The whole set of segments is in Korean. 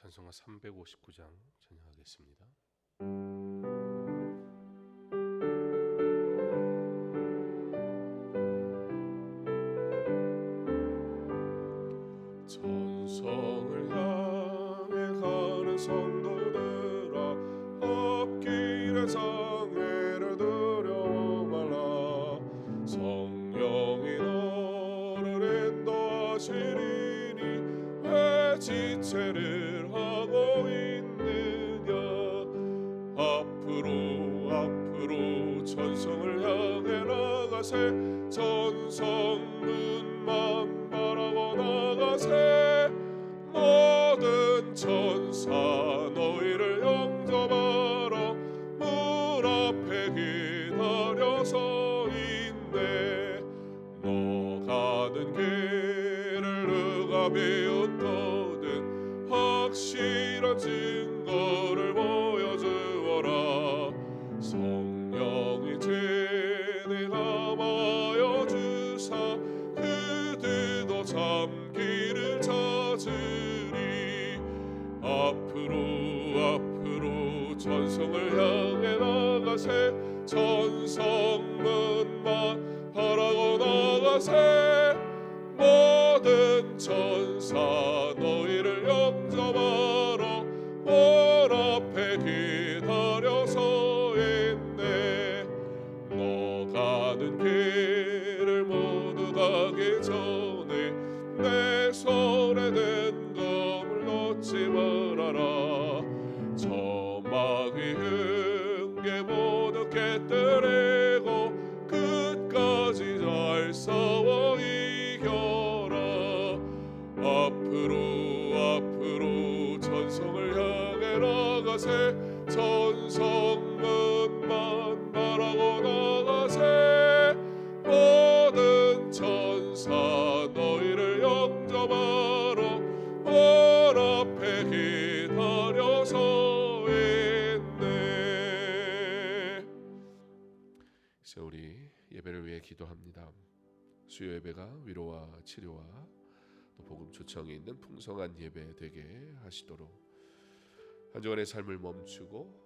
찬송가 359장 찬양하겠습니다. 천성을 향해 가는 성도들아, 앞길에 상해를 두려워 말라. 성령이 너를 인도하시리니 왜 지체를 하고 있느냐. 앞으로 천성을 향해 나가세. 천성문만 바라고 나가세. 모든 천사 너희를 영접하러 문 앞에 기다려서 있네. 너 가는 길을 누가 비웃거든 확실한 증거를 보여주어라. 성령이 진행하여 주사 그들도 잠길을 찾으리. 앞으로 천성을 향해 나가세. 천성문만 바라고 나가세. 모든 천사 너희를 영접하러 문 앞에 기다려서 있네. 너 가는 길을 모두 가기 전에 내 손에 든 검을 놓지 말아라. 저마귀 흥계 모두 깨뜨리고 끝까지 잘 싸워 이겨라. 앞으로 천성을 향해 나가세. 천성문만 바라고 나가세. 모든 천사 너희를 영접하러 문 앞에 기다려서 있네. 이제 우리 예배를 위해 기도합니다. 수요 예배가 위로와 치료와 또 복음 초청이 있는 풍성한 예배 되게 하시도록 한 주간의 삶을 멈추고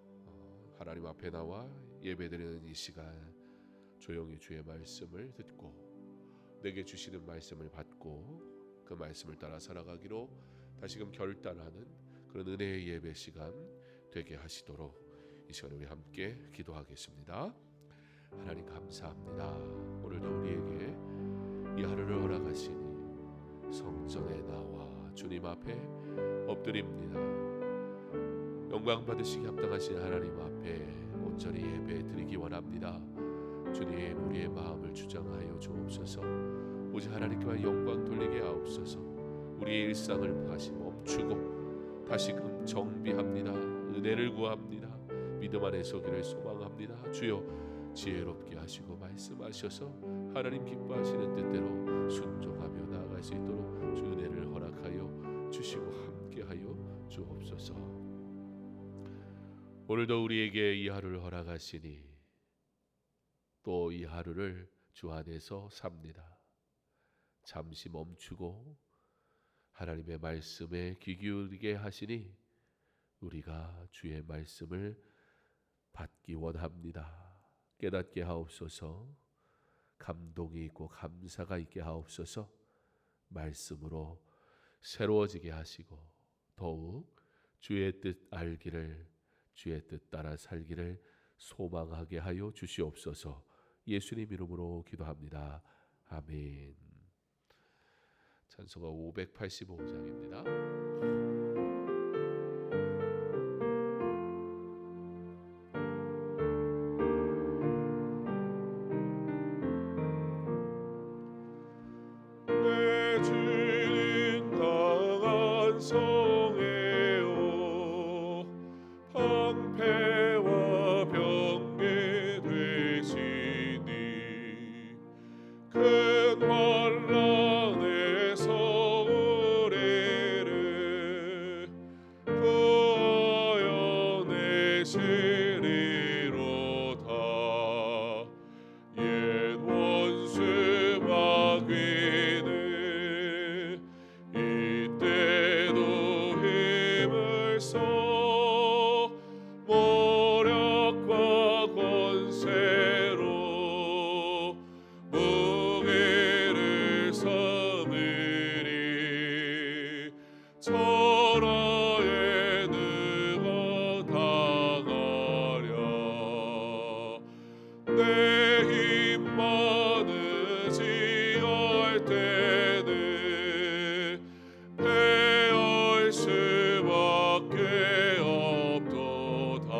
하나님 앞에 나와 예배드리는 이 시간 조용히 주의 말씀을 듣고 내게 주시는 말씀을 받고 그 말씀을 따라 살아가기로 다시금 결단하는 그런 은혜의 예배 시간 되게 하시도록 이 시간에 우리 함께 기도하겠습니다. 하나님 감사합니다. 오늘도 우리에게 이 하루를 허락하시니 성전에 나와 주님 앞에 엎드립니다. 영광 받으시기 합당하신 하나님 앞에 온전히 예배 드리기 원합니다. 주님, 우리의 마음을 주장하여 주옵소서. 오직 하나님께만 영광 돌리게 하옵소서. 우리의 일상을 다시 멈추고 다시금 정비합니다. 은혜를 구합니다. 믿음 안에 서기를 소망합니다. 주여, 지혜롭게 하시고 말씀하셔서 하나님 기뻐하시는 뜻대로 순종하며 나아갈 수 있도록 주 은혜를 허락하여 주시고 함께하여 주옵소서. 오늘도 우리에게 이 하루를 허락하시니 또 이 하루를 주 안에서 삽니다. 잠시 멈추고 하나님의 말씀에 귀 기울이게 하시니 우리가 주의 말씀을 받기 원합니다. 깨닫게 하옵소서. 감동이 있고 감사가 있게 하옵소서. 말씀으로 새로워지게 하시고 더욱 주의 뜻 알기를, 주의 뜻 따라 살기를 소망하게 하여 주시옵소서. 예수님 이름으로 기도합니다. 아멘. 찬송가 585장입니다. 이때도 힘을 내 힘만 의지할 때는 패할 수밖에 없도다.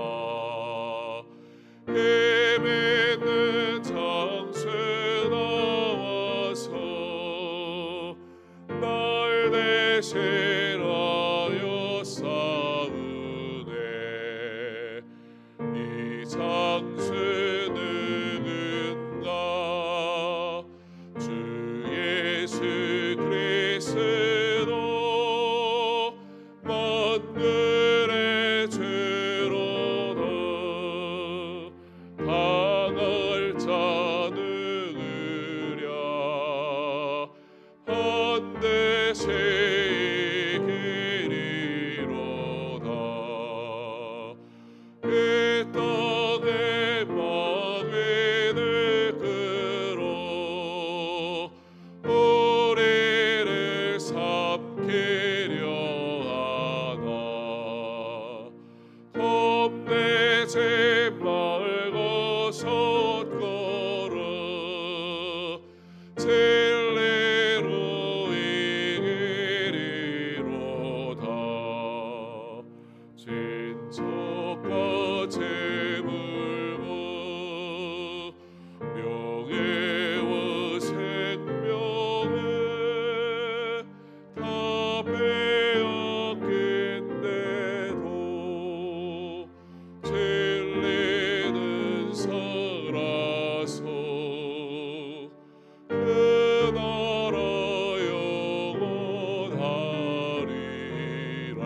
헤매는 장수에 나와서 날 대신하여 싸우네. 이 장수 누군가? 주 예수 그리스도 만물의 주로다. 당할 자 누구랴? 반드시 이기리로다. 이 땅의 만민을 끌어 우리를 삼키려 하나. 겁내지 말고 솟구라. 진리로 이기리로다. 진척과 재물과 명예와 생명을 다 빼앗긴데도 진리는 살아서 그 나라 영원하리라.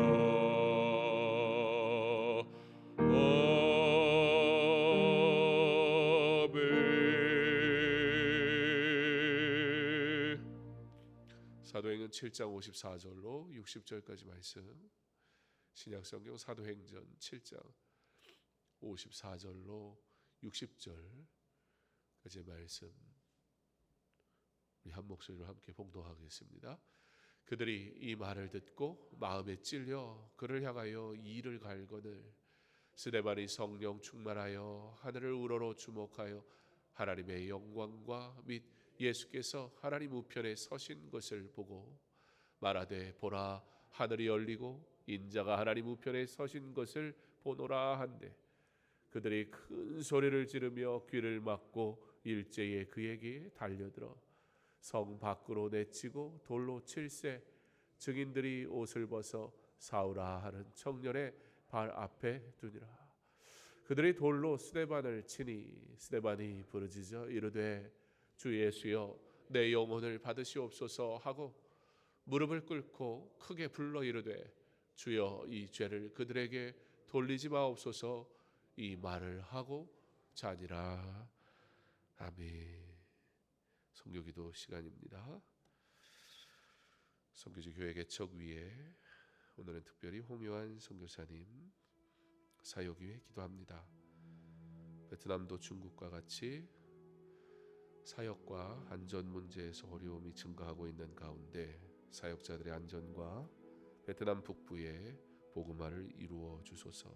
아멘. 사도행전 7장 54절로 60절까지 말씀. 신약성경 사도행전 7장 54절로 60절까지 말씀. 우리 한 목소리로 함께 봉독하겠습니다. 그들이 이 말을 듣고 마음에 찔려 그를 향하여 이를 갈거늘 스데반이 성령 충만하여 하늘을 우러러 주목하여 하나님의 영광과 및 예수께서 하나님 우편에 서신 것을 보고 말하되 보라 하늘이 열리고 인자가 하나님 우편에 서신 것을 보노라 한데 그들이 큰 소리를 지르며 귀를 막고 일제에 그에게 달려들어 성 밖으로 내치고 돌로 칠세 증인들이 옷을 벗어 사울아 하는 청년의 발 앞에 두니라. 그들이 돌로 스데반을 치니 스데반이 부르짖어 이르되 주 예수여 내 영혼을 받으시옵소서 하고 무릎을 꿇고 크게 불러 이르되 주여 이 죄를 그들에게 돌리지 마옵소서 이 말을 하고 자니라. 아멘. 선교기도 시간입니다. 선교지 교회 개척 위에 오늘은 특별히 홍요한 선교사님 사역 위에 기도합니다. 베트남도 중국과 같이 사역과 안전 문제에서 어려움이 증가하고 있는 가운데 사역자들의 안전과 베트남 북부의 복음화를 이루어 주소서.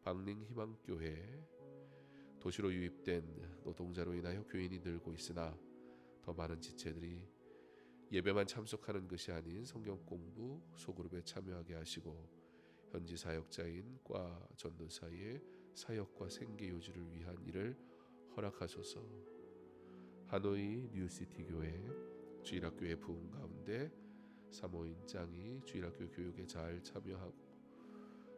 방寧희망교회 도시로 유입된 노동자로 인하여 교인이 늘고 있으나 더 많은 지체들이 예배만 참석하는 것이 아닌 성경 공부 소그룹에 참여하게 하시고 현지 사역자인 과 전도사의 사역과 생계 유지를 위한 일을 허락하소서. 하노이 뉴시티 교회 주일학교의 부흥 가운데 사모인장이 주일학교 교육에 잘 참여하고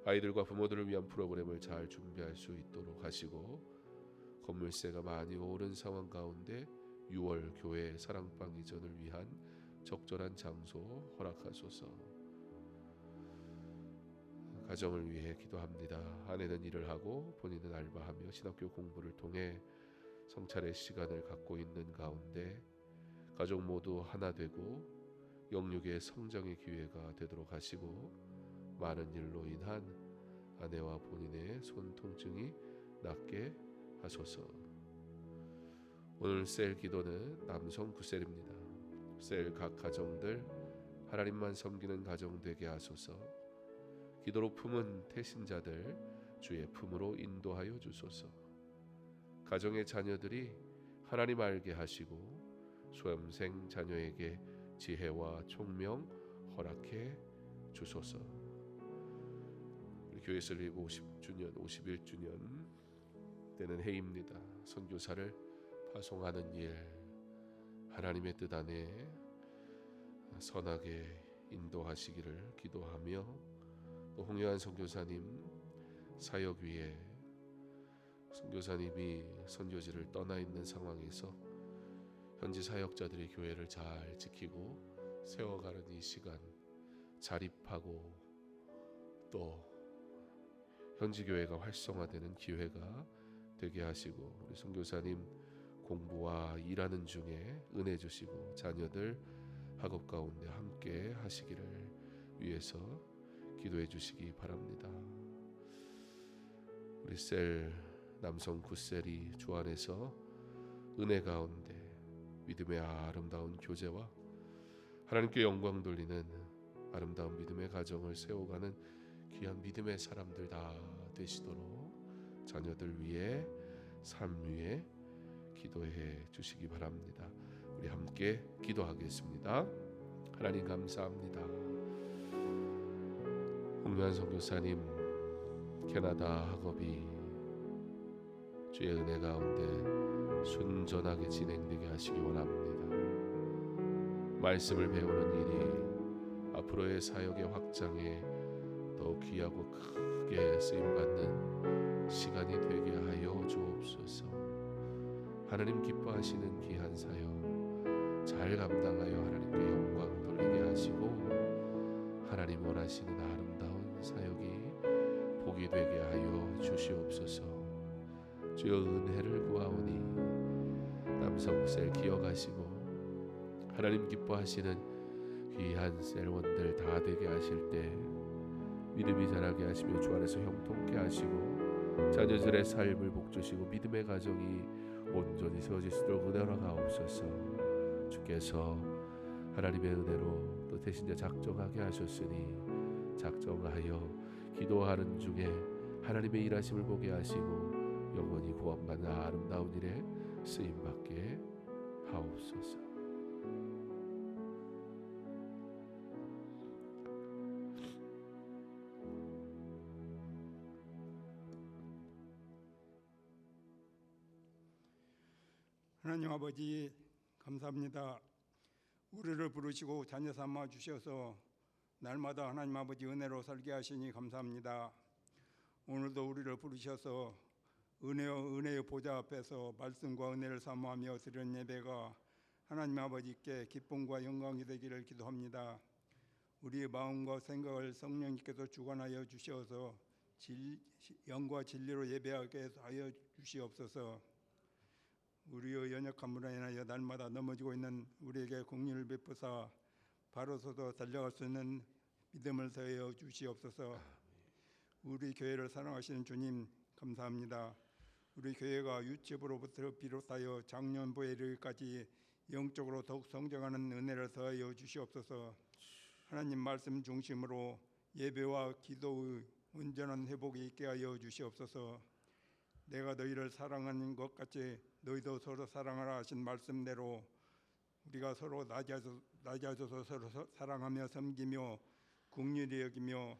아이들과 부모들을 위한 프로그램을 잘 준비할 수 있도록 하시고 건물세가 많이 오른 상황 가운데 6월 교회 사랑방 이전을 위한 적절한 장소 허락하소서. 가정을 위해 기도합니다. 아내는 일을 하고 본인은 알바하며 신학교 공부를 통해 성찰의 시간을 갖고 있는 가운데 가족 모두 하나 되고 영육의 성장의 기회가 되도록 하시고 많은 일로 인한 아내와 본인의 손 통증이 낫게 하소서. 오늘 셀 기도는 남성 9셀입니다. 셀 각 가정들 하나님만 섬기는 가정 되게 하소서. 기도로 품은 태신자들 주의 품으로 인도하여 주소서. 가정의 자녀들이 하나님 알게 하시고 수험생 자녀에게 지혜와 총명 허락해 주소서. 우리 교회 설립 50주년, 51주년 되는 해입니다. 선교사를 파송하는 일, 하나님의 뜻 안에 선하게 인도하시기를 기도하며, 또 홍요한 선교사님 사역 위에 선교사님이 선교지를 떠나 있는 상황에서 현지 사역자들이 교회를 잘 지키고 세워가는 이 시간, 자립하고 또 현지 교회가 활성화되는 기회가 되게 하시고, 우리 선교사님 공부와 일하는 중에 은혜 주시고 자녀들 학업 가운데 함께 하시기를 위해서 기도해 주시기 바랍니다. 우리 셀 남성 구셀이 주 안에서 은혜 가운데 믿음의 아름다운 교제와 하나님께 영광 돌리는 아름다운 믿음의 가정을 세워가는 귀한 믿음의 사람들 다 되시도록 자녀들 위해, 삶 위에 기도해 주시기 바랍니다. 우리 함께 기도하겠습니다. 하나님 감사합니다. 홍요한 선교사님 캐나다 학업이 주의 은혜 가운데 순전하게 진행되게 하시기 원합니다. 말씀을 배우는 일이 앞으로의 사역의 확장에 더 귀하고 크게 쓰임받는 시간이 되게 하여 주옵소서. 하나님 기뻐하시는 귀한 사역 잘 감당하여 하나님께 영광 돌리게 하시고, 하나님 원하시는 아름다운 사역이 복이 되게 하여 주시옵소서. 주여 은혜를 구하오니 남성셀 기억하시고 하나님 기뻐하시는 귀한 셀원들 다 되게 하실 때 믿음이 자라게 하시며 주 안에서 형통케 하시고 자녀들의 삶을 복주시고 믿음의 가정이 온전히 세워질 수 있도록 은혜로 가옵소서. 주께서 하나님의 은혜로 또 대신자 작정하게 하셨으니 작정하여 기도하는 중에 하나님의 일하심을 보게 하시고 영원히 구원받는 아름다운 일에 쓰임받게 하옵소서. 하나님 아버지 감사합니다. 우리를 부르시고 자녀 삼아 주셔서 날마다 하나님 아버지 은혜로 살게 하시니 감사합니다. 오늘도 우리를 부르셔서 은혜의 보좌 앞에서 말씀과 은혜를 사모하며 드리는 예배가 하나님 아버지께 기쁨과 영광이 되기를 기도합니다. 우리의 마음과 생각을 성령님께서 주관하여 주셔서 영과 진리로 예배하게 하여 주시옵소서. 우리의 연약함으로 인하여 날마다 넘어지고 있는 우리에게 공의를 베푸사 바로서도 달려갈 수 있는 믿음을 더하여 주시옵소서. 우리 교회를 사랑하시는 주님 감사합니다. 우리 교회가 유치부로부터 비롯하여 작년부에 이르기까지 영적으로 더욱 성장하는 은혜를 더하여 주시옵소서. 하나님 말씀 중심으로 예배와 기도의 온전한 회복이 있게 하여 주시옵소서. 내가 너희를 사랑하는 것 같이 너희도 서로 사랑하라 하신 말씀대로 우리가 서로 낮아져서 서로 사랑하며 섬기며 긍휼히 여기며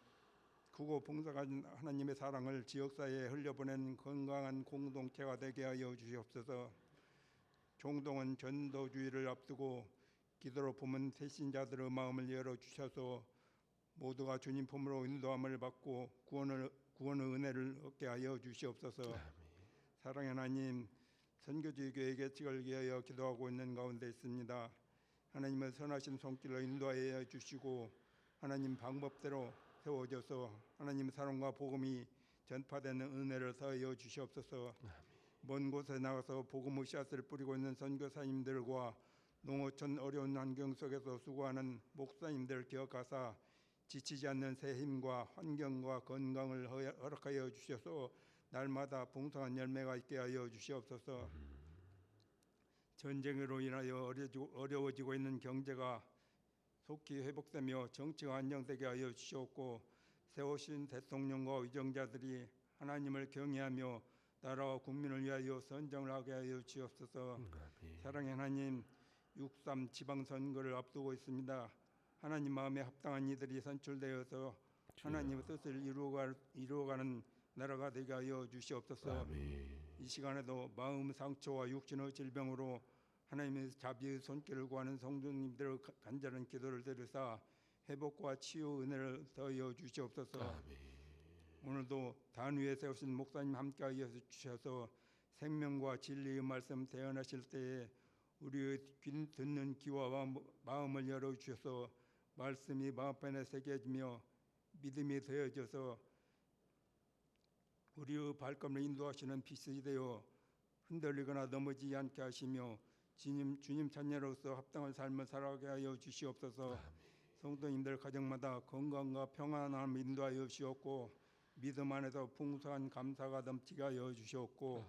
크고 풍성한 하나님의 사랑을 지역사회에 흘려보낸 건강한 공동체가 되게 하여 주시옵소서. 총동은 전도주의를 앞두고 기도로 품은 새신자들의 마음을 열어주셔서 모두가 주님 품으로 인도함을 받고 구원의 은혜를 얻게 하여 주시옵소서. 사랑의 하나님, 선교지 교회 개척을 위하여 기도하고 있는 가운데 있습니다. 하나님의 선하신 손길로 인도하여 주시고 하나님 방법대로 세워져서 하나님 사랑과 복음이 전파되는 은혜를 더하여 주시옵소서. 먼 곳에 나가서 복음의 씨앗을 뿌리고 있는 선교사님들과 농어촌 어려운 환경 속에서 수고하는 목사님들 기억하사 지치지 않는 새 힘과 환경과 건강을 허락하여 주셔서 날마다 풍성한 열매가 있게 하여 주시옵소서. 전쟁으로 인하여 어려워지고 있는 경제가 속히 회복되며 정치가 안정되게 하여 주시옵고 세우신 대통령과 의정자들이 하나님을 경외하며 나라와 국민을 위하여 선정을 하게 하여 주옵소서. 사랑의 하나님, 6.3 지방선거를 앞두고 있습니다. 하나님 마음에 합당한 이들이 선출되어서 하나님의 뜻을 이루어가는 나라가 되게 하여 주시옵소서. 이 시간에도 마음 상처와 육신의 질병으로 하나님의 자비의 손길을 구하는 성도님들의 간절한 기도를 들으사 회복과 치유 은혜를 더하여 주시옵소서. 오늘도 단 위에 세우신 목사님 함께하여 주셔서 생명과 진리의 말씀 대언하실 때에 우리의 듣는 귀와 마음을 열어주셔서 말씀이 마음편에 새겨지며 믿음이 되어져서 우리의 발걸음을 인도하시는 빛이 되어 흔들리거나 넘어지지 않게 하시며 주님 자녀로서 합당한 삶을 살아가게 하여 주시옵소서. 성도님들 가정마다 건강과 평안함을 인도하여 주시옵고 믿음 안에서 풍성한 감사가 넘치게 하여 주시옵고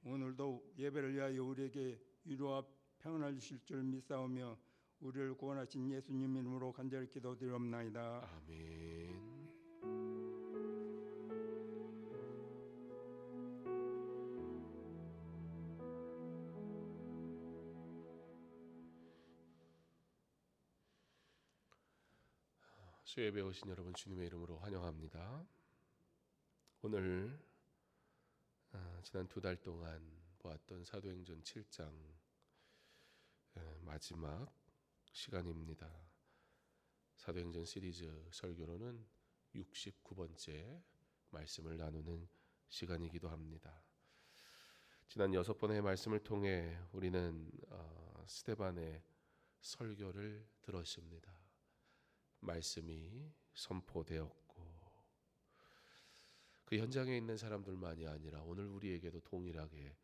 오늘도 예배를 위하여 우리에게 위로와 평안을 주실 줄 믿사오며 우리를 구원하신 예수님 이름으로 간절히 기도드리옵나이다. 아멘. 수요예배 오신 여러분 주님의 이름으로 환영합니다. 오늘 지난 2달 동안 보았던 사도행전 7장 마지막 시간입니다. 사도행전 시리즈 설교로는 69번째 말씀을 나누는 시간이기도 합니다. 지난 6번의 말씀을 통해 우리는 스데반의 설교를 들었습니다. 말씀이 선포되었고 그 현장에 있는 사람들만이 아니라 오늘 우리에게도 동일하게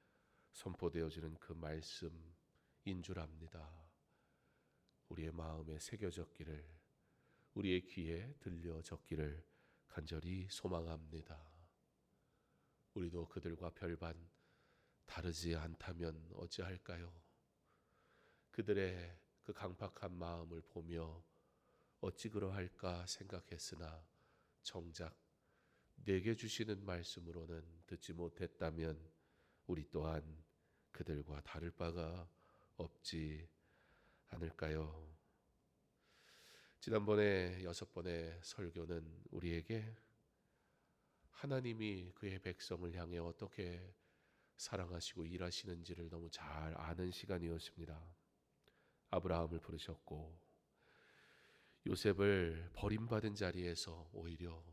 선포되어지는 그 말씀인 줄 압니다. 우리의 마음에 새겨졌기를, 우리의 귀에 들려졌기를 간절히 소망합니다. 우리도 그들과 별반 다르지 않다면 어찌할까요? 그들의 그 강팍한 마음을 보며 어찌 그러할까 생각했으나 정작 내게 주시는 말씀으로는 듣지 못했다면 우리 또한 그들과 다를 바가 없지 않을까요? 지난번에 6번의 설교는 우리에게 하나님이 그의 백성을 향해 어떻게 사랑하시고 일하시는지를 너무 잘 아는 시간이었습니다. 아브라함을 부르셨고 요셉을 버림받은 자리에서 오히려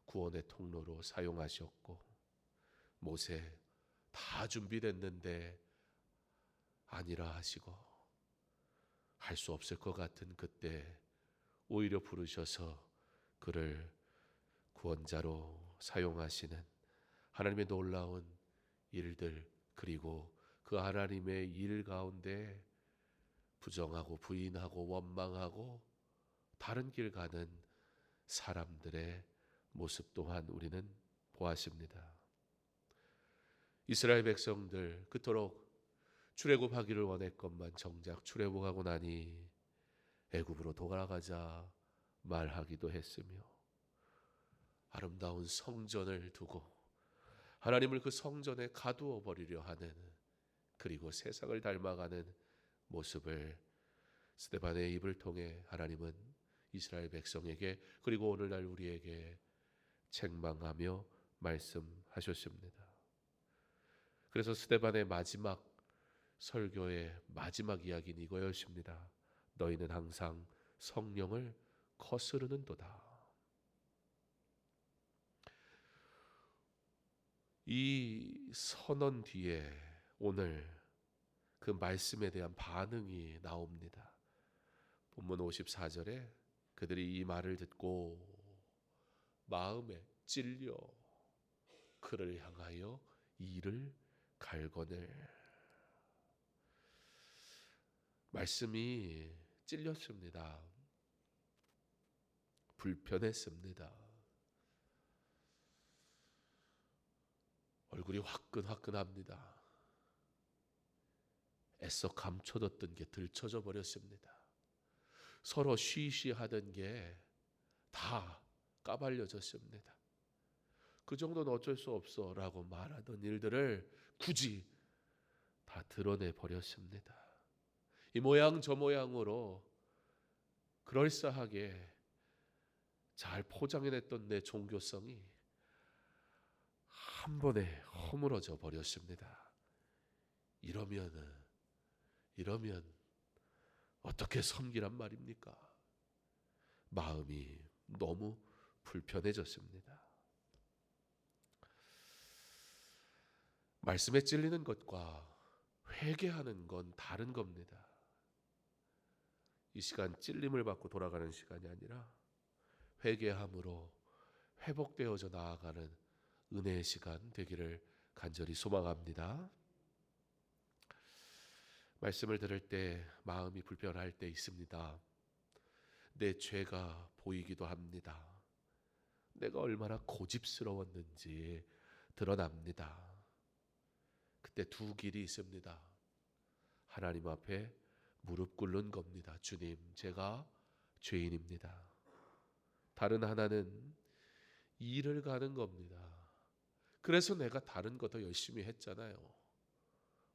구원의 통로로 사용하셨고 모세 다 준비됐는데 아니라 하시고 할 수 없을 것 같은 그때 오히려 부르셔서 그를 구원자로 사용하시는 하나님의 놀라운 일들, 그리고 그 하나님의 일 가운데 부정하고 부인하고 원망하고 다른 길 가는 사람들의 모습 또한 우리는 보았습니다. 이스라엘 백성들 그토록 출애굽하기를 원했건만 정작 출애굽하고 나니 애굽으로 돌아가자 말하기도 했으며 아름다운 성전을 두고 하나님을 그 성전에 가두어 버리려 하는, 그리고 세상을 닮아가는 모습을 스데반의 입을 통해 하나님은 이스라엘 백성에게 그리고 오늘날 우리에게 책망하며 말씀하셨습니다. 그래서 스데반의 마지막 설교의 마지막 이야기는 이거였습니다. 너희는 항상 성령을 거스르는도다. 이 선언 뒤에 오늘 그 말씀에 대한 반응이 나옵니다. 본문 54절에 그들이 이 말을 듣고 마음에 찔려 그를 향하여 이를 갈거늘. 말씀이 찔렸습니다. 불편했습니다. 얼굴이 화끈화끈합니다. 애써 감춰뒀던 게 들춰져 버렸습니다. 서로 쉬쉬하던 게 다 까발려졌습니다. 그 정도는 어쩔 수 없어 라고 말하던 일들을 굳이 다 드러내 버렸습니다. 이 모양 저 모양으로 그럴싸하게 잘 포장해냈던 내 종교성이 한 번에 허물어져 버렸습니다. 이러면 어떻게 섬기란 말입니까? 마음이 너무 불편해졌습니다. 말씀에 찔리는 것과 회개하는 건 다른 겁니다. 이 시간 찔림을 받고 돌아가는 시간이 아니라 회개함으로 회복되어져 나아가는 은혜의 시간 되기를 간절히 소망합니다. 말씀을 들을 때 마음이 불편할 때 있습니다. 내 죄가 보이기도 합니다. 내가 얼마나 고집스러웠는지 드러납니다. 그때 두 길이 있습니다. 하나님 앞에 무릎 꿇는 겁니다. 주님, 제가 죄인입니다. 다른 하나는 일을 가는 겁니다. 그래서 내가 다른 거 더 열심히 했잖아요.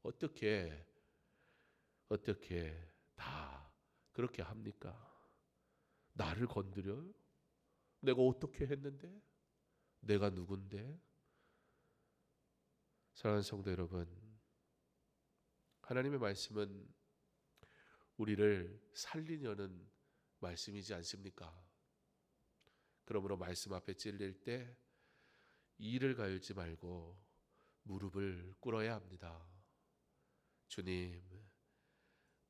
어떻게 다 그렇게 합니까? 나를 건드려요? 내가 어떻게 했는데? 내가 누군데? 사랑하는 성도 여러분, 하나님의 말씀은 우리를 살리려는 말씀이지 않습니까? 그러므로 말씀 앞에 찔릴 때 이를 가열지 말고 무릎을 꿇어야 합니다. 주님,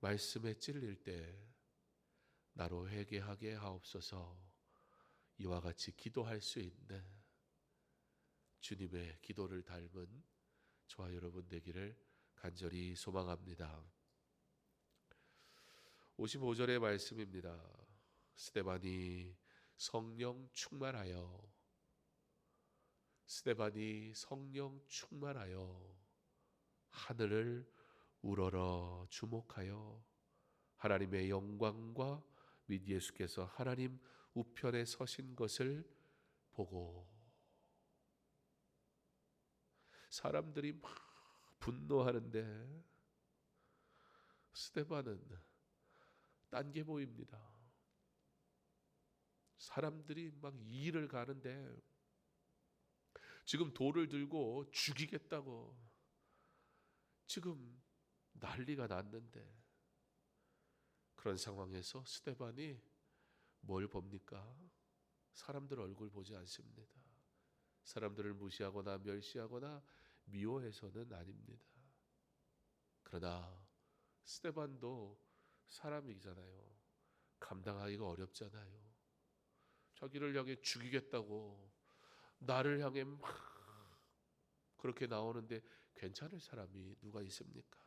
말씀에 찔릴 때 나로 회개하게 하옵소서. 이와 같이 기도할 수 있는 주님의 기도를 닮은 저와 여러분 되기를 간절히 소망합니다. 55절의 말씀입니다. 스데반이 성령 충만하여 하늘을 우러러 주목하여 하나님의 영광과 및 예수께서 하나님 우편에 서신 것을 보고, 사람들이 막 분노하는데 스데반은 딴 게 보입니다. 사람들이 막 이를 가는데 지금 돌을 들고 죽이겠다고 지금 난리가 났는데, 그런 상황에서 스데반이 뭘 봅니까? 사람들 얼굴 보지 않습니다. 사람들을 무시하거나 멸시하거나 미워해서는 아닙니다. 그러나 스데반도 사람이잖아요. 감당하기가 어렵잖아요. 자기를 향해 죽이겠다고 나를 향해 막 그렇게 나오는데 괜찮을 사람이 누가 있습니까?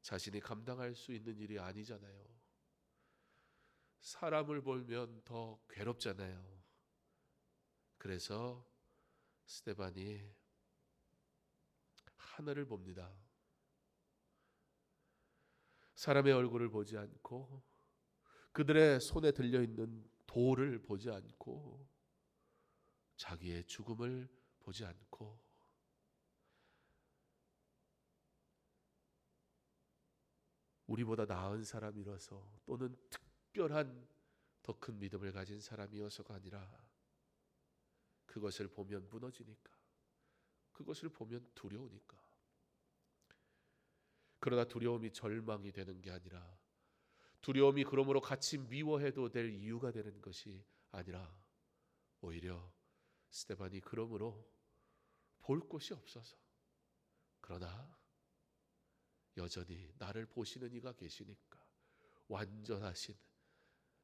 자신이 감당할 수 있는 일이 아니잖아요. 사람을 보면 더 괴롭잖아요. 그래서 스데반이 하늘을 봅니다. 사람의 얼굴을 보지 않고 그들의 손에 들려있는 돌을 보지 않고 자기의 죽음을 보지 않고 우리보다 나은 사람이라서 또는 특별한 더 큰 믿음을 가진 사람이어서가 아니라 그것을 보면 무너지니까, 그것을 보면 두려우니까. 그러나 두려움이 절망이 되는 게 아니라, 두려움이 그러므로 같이 미워해도 될 이유가 되는 것이 아니라, 오히려 스데반이 그러므로 볼 곳이 없어서, 그러나 여전히 나를 보시는 이가 계시니까, 완전하신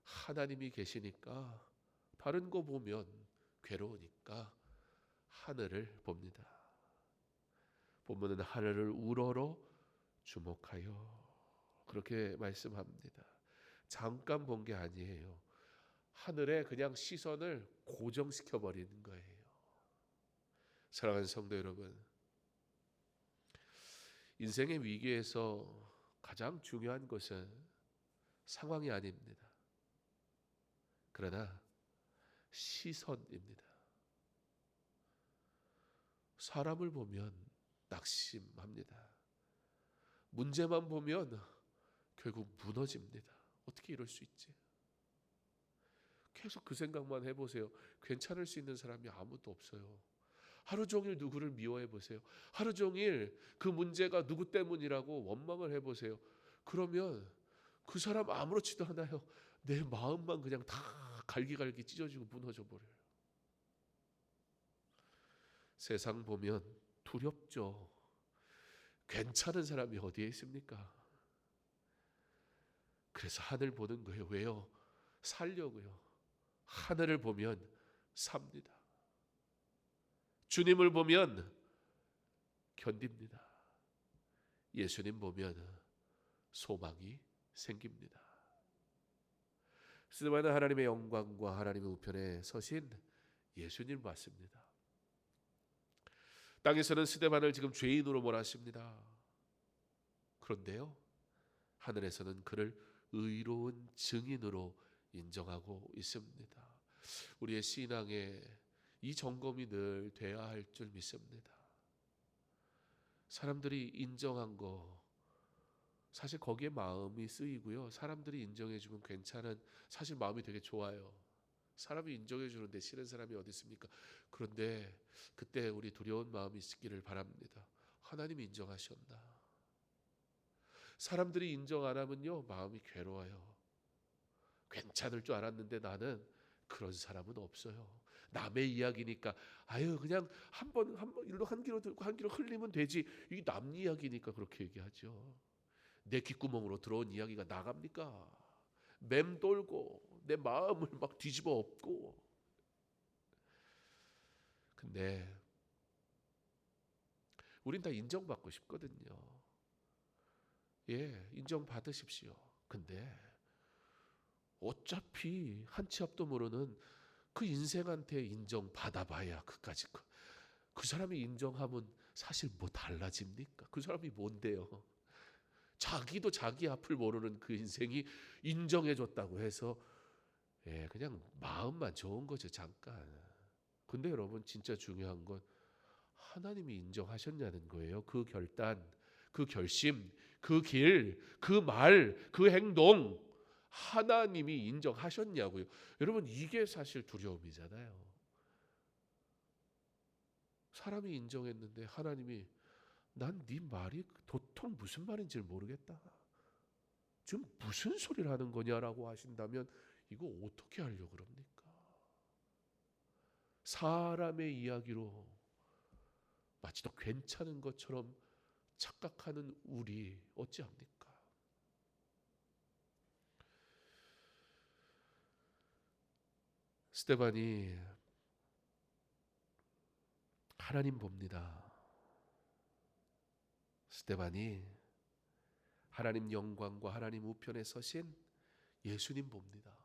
하나님이 계시니까 다른 거 보면 괴로우니까 하늘을 봅니다. 본문은 하늘을 우러러 주목하여 그렇게 말씀합니다. 잠깐 본 게 아니에요. 하늘에 그냥 시선을 고정시켜 버리는 거예요. 사랑하는 성도 여러분, 인생의 위기에서 가장 중요한 것은 상황이 아닙니다. 그러나 시선입니다. 사람을 보면 낙심합니다. 문제만 보면 결국 무너집니다. 어떻게 이럴 수 있지? 계속 그 생각만 해보세요. 괜찮을 수 있는 사람이 아무도 없어요. 하루 종일 누구를 미워해 보세요. 하루 종일 그 문제가 누구 때문이라고 원망을 해보세요. 그러면 그 사람 아무렇지도 않아요. 내 마음만 그냥 다 갈기갈기 찢어지고 무너져 버려요. 세상 보면 두렵죠. 괜찮은 사람이 어디에 있습니까? 그래서 하늘 보는 거예요. 왜요? 살려고요. 하늘을 보면 삽니다. 주님을 보면 견딥니다. 예수님 보면 소망이 생깁니다. 스데반은 하나님의 영광과 하나님의 우편에 서신 예수님 봤습니다. 땅에서는 스데반을 지금 죄인으로 몰아십니다. 그런데요, 하늘에서는 그를 의로운 증인으로 인정하고 있습니다. 우리의 신앙에 이 점검이 늘 돼야 할 줄 믿습니다. 사람들이 인정한 거 사실 거기에 마음이 쓰이고요. 사람들이 인정해주면 괜찮은, 사실 마음이 되게 좋아요. 사람이 인정해주는데 싫은 사람이 어디 있습니까? 그런데 그때 우리 두려운 마음이 있기를 바랍니다. 하나님이 인정하셨나? 사람들이 인정 안 하면요, 마음이 괴로워요. 괜찮을 줄 알았는데 나는 그런 사람은 없어요. 남의 이야기니까 아유 그냥 한번 일로 한 귀로 들고 한 귀로 흘리면 되지. 이게 남 이야기니까 그렇게 얘기하죠. 내 귓구멍으로 들어온 이야기가 나갑니까? 맴돌고 내 마음을 막 뒤집어 엎고. 근데 우린 다 인정받고 싶거든요. 예, 인정받으십시오. 근데 어차피 한 치 앞도 모르는 그 인생한테 인정받아봐야 그까짓 그 사람이 인정하면 사실 뭐 달라집니까? 그 사람이 뭔데요? 자기도 자기 앞을 모르는 그 인생이 인정해줬다고 해서 예, 그냥 마음만 좋은 거죠, 잠깐. 근데 여러분 진짜 중요한 건 하나님이 인정하셨냐는 거예요. 그 결단, 그 결심, 그 길, 그 말, 그 행동 하나님이 인정하셨냐고요. 여러분 이게 사실 두려움이잖아요. 사람이 인정했는데 하나님이 난 네 말이 도통 무슨 말인지를 모르겠다. 지금 무슨 소리를 하는 거냐라고 하신다면 이거 어떻게 하려고 그럽니까? 사람의 이야기로 마치 더 괜찮은 것처럼 착각하는 우리 어찌합니까? 스데반이 하나님 봅니다. 스데반이 하나님 영광과 하나님 우편에 서신 예수님 봅니다.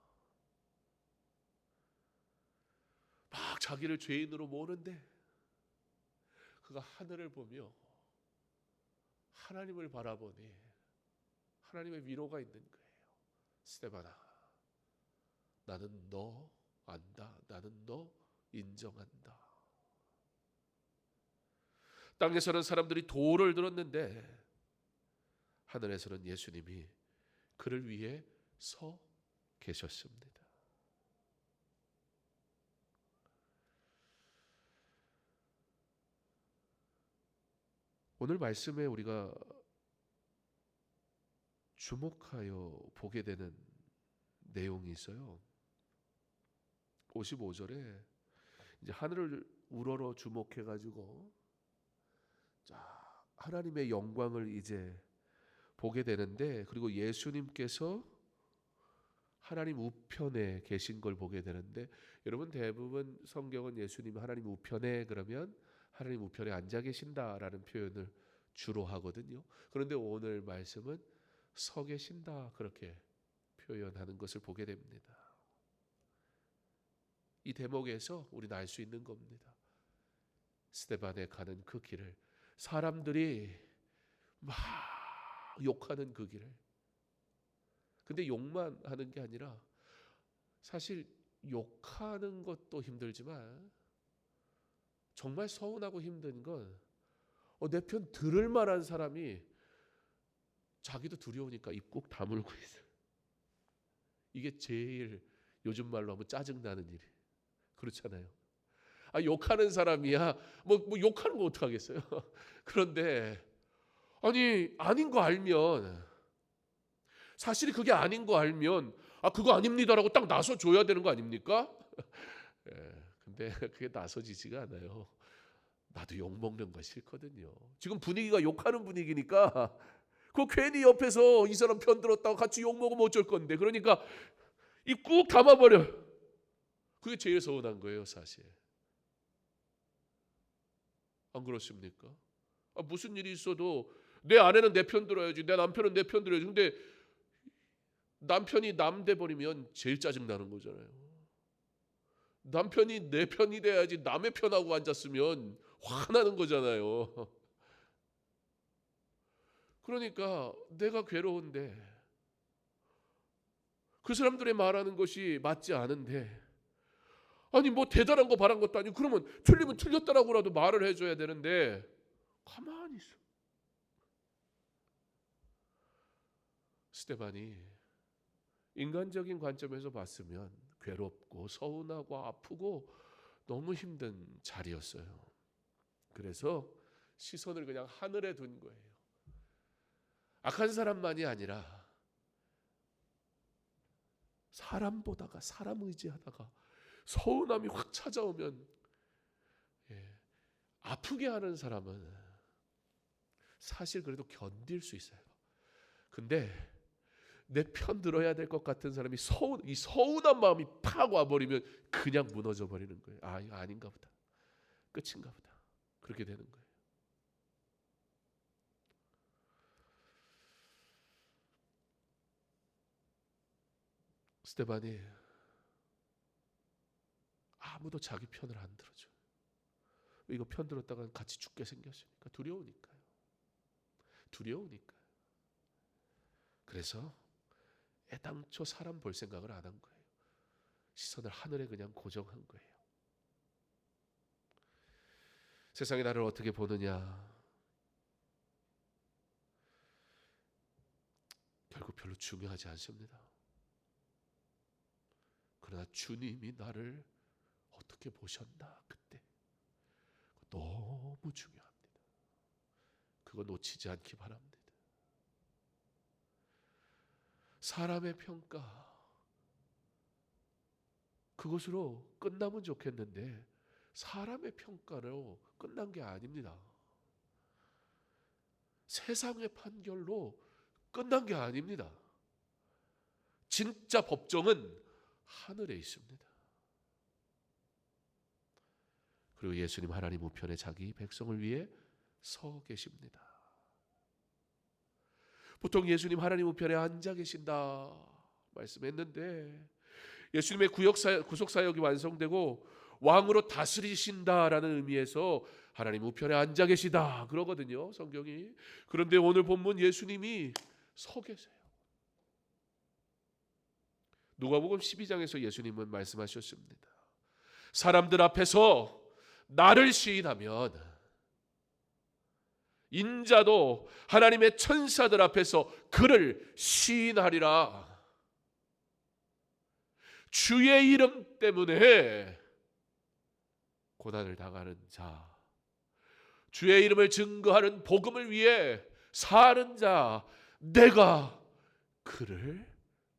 막 자기를 죄인으로 모르는데 그가 하늘을 보며 하나님을 바라보니 하나님의 위로가 있는 거예요. 스데반아, 나는 너 안다. 나는 너 인정한다. 땅에서는 사람들이 도를 들었는데 하늘에서는 예수님이 그를 위해 서 계셨습니다. 오늘 말씀에 우리가 주목하여 보게 되는 내용이 있어요. 55절에 이제 하늘을 우러러 주목해 가지고 자, 하나님의 영광을 이제 보게 되는데, 그리고 예수님께서 하나님 우편에 계신 걸 보게 되는데, 여러분 대부분 성경은 예수님이 하나님 우편에 그러면 하나님 우편에 앉아 계신다라는 표현을 주로 하거든요. 그런데 오늘 말씀은 서 계신다 그렇게 표현하는 것을 보게 됩니다. 이 대목에서 우리는 알 수 있는 겁니다. 스데반에 가는 그 길을 사람들이 막 욕하는 그 길을, 근데 욕만 하는 게 아니라 사실 욕하는 것도 힘들지만 정말 서운하고 힘든 건 내 편 들을 만한 사람이 자기도 두려우니까 입 꾹 다물고 있어요. 이게 제일 요즘 말로 하면 짜증나는 일이에요. 그렇잖아요. 욕하는 사람이야 뭐 욕하는 거 어떡하겠어요. 그런데 아니 아닌 거 알면, 사실이 그게 아닌 거 알면 그거 아닙니다라고 딱 나서줘야 되는 거 아닙니까? 근데 그게 나서지지가 않아요. 나도 욕먹는 거 싫거든요. 지금 분위기가 욕하는 분위기니까 그 괜히 옆에서 이 사람 편 들었다고 같이 욕먹으면 어쩔 건데, 그러니까 입 꾹 담아버려. 그게 제일 서운한 거예요, 사실. 안 그렇습니까? 무슨 일이 있어도 내 아내는 내 편 들어야지, 내 남편은 내 편 들어야지. 근데 남편이 남 돼버리면 제일 짜증나는 거잖아요. 남편이 내 편이 돼야지 남의 편하고 앉았으면 화나는 거잖아요. 그러니까 내가 괴로운데 그 사람들의 말하는 것이 맞지 않은데, 아니 뭐 대단한 거 바란 것도 아니고, 그러면 틀리면 틀렸다라고라도 말을 해줘야 되는데 가만히 있어. 스데반이 인간적인 관점에서 봤으면 괴롭고 서운하고 아프고 너무 힘든 자리였어요. 그래서 시선을 그냥 하늘에 둔 거예요. 악한 사람만이 아니라 사람 보다가, 사람 의지하다가 서운함이 확 찾아오면 아프게 하는 사람은 사실 그래도 견딜 수 있어요. 근데 내 편 들어야 될 것 같은 사람이 이 서운한 마음이 팍 와버리면 그냥 무너져 버리는 거예요. 이거 아닌가 보다, 끝인가 보다, 그렇게 되는 거예요. 스데반이 아무도 자기 편을 안 들어줘요. 이거 편 들었다가 같이 죽게 생겼으니까, 두려우니까요. 그래서 애당초 사람 볼 생각을 안 한 거예요. 시선을 하늘에 그냥 고정한 거예요. 세상이 나를 어떻게 보느냐, 결국 별로 중요하지 않습니다. 그러나 주님이 나를 어떻게 보셨나, 그때 너무 중요합니다. 그거 놓치지 않기 바랍니다. 사람의 평가, 그것으로 끝나면 좋겠는데 사람의 평가로 끝난 게 아닙니다. 세상의 판결로 끝난 게 아닙니다. 진짜 법정은 하늘에 있습니다. 그리고 예수님 하나님 우편에 자기 백성을 위해 서 계십니다. 보통 예수님 하나님 우편에 앉아 계신다 말씀했는데, 예수님의 구속사역이 완성되고 왕으로 다스리신다라는 의미에서 하나님 우편에 앉아 계시다 그러거든요, 성경이. 그런데 오늘 본문 예수님이 서 계세요. 누가복음 12장에서 예수님은 말씀하셨습니다. 사람들 앞에서 나를 시인하면 인자도 하나님의 천사들 앞에서 그를 시인하리라. 주의 이름 때문에 고난을 당하는 자, 주의 이름을 증거하는 복음을 위해 사는 자, 내가 그를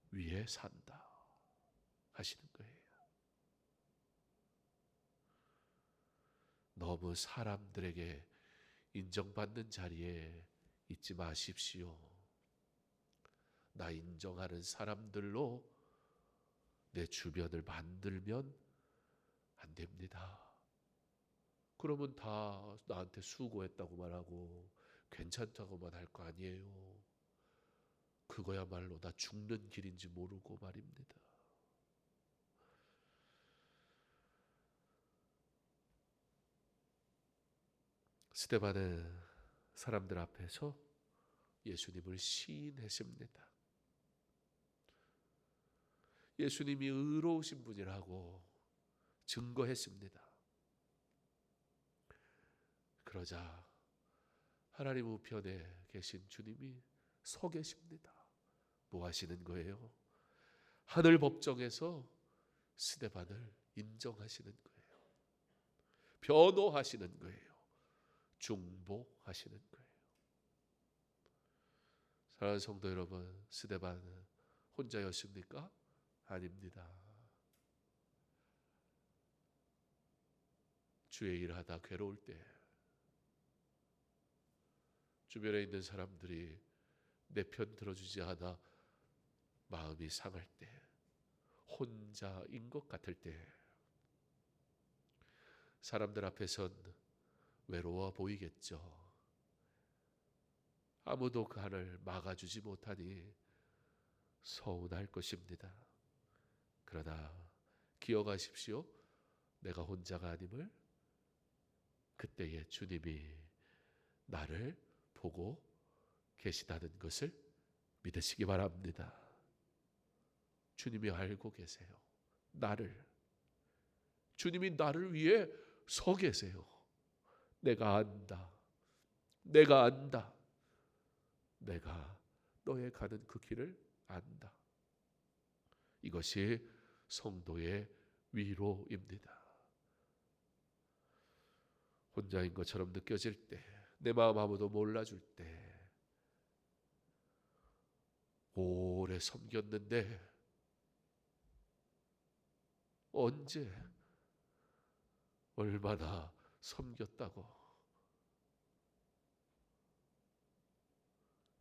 위해 산다 하시는 거예요. 너무 사람들에게 인정받는 자리에 있지 마십시오. 나 인정하는 사람들로 내 주변을 만들면 안 됩니다. 그러면 다 나한테 수고했다고 말하고 괜찮다고만 할 거 아니에요. 그거야말로 나 죽는 길인지 모르고 말입니다. 스데반은 사람들 앞에서 예수님을 시인했습니다. 예수님이 의로우신 분이라고 증거했습니다. 그러자 하나님 우편에 계신 주님이 서 계십니다. 뭐 하시는 거예요? 하늘 법정에서 스데반을 인정하시는 거예요. 변호하시는 거예요. 중보하시는 거예요. 사랑하는 성도 여러분, 스데반은 혼자였습니까? 아닙니다. 주의 일을 하다 괴로울 때, 주변에 있는 사람들이 내 편 들어주지 않아 마음이 상할 때, 혼자인 것 같을 때, 사람들 앞에선 외로워 보이겠죠. 아무도 그 안을 막아주지 못하니 서운할 것입니다. 그러나 기억하십시오. 내가 혼자가 아님을 그때에 주님이 나를 보고 계시다는 것을 믿으시기 바랍니다. 주님이 알고 계세요. 주님이 나를 위해 서 계세요. 내가 안다. 내가 너의 가는 그 길을 안다. 이것이 성도의 위로입니다. 혼자인 것처럼 느껴질 때, 내 마음 아무도 몰라줄 때, 오래 섬겼는데 언제 얼마나 섬겼다고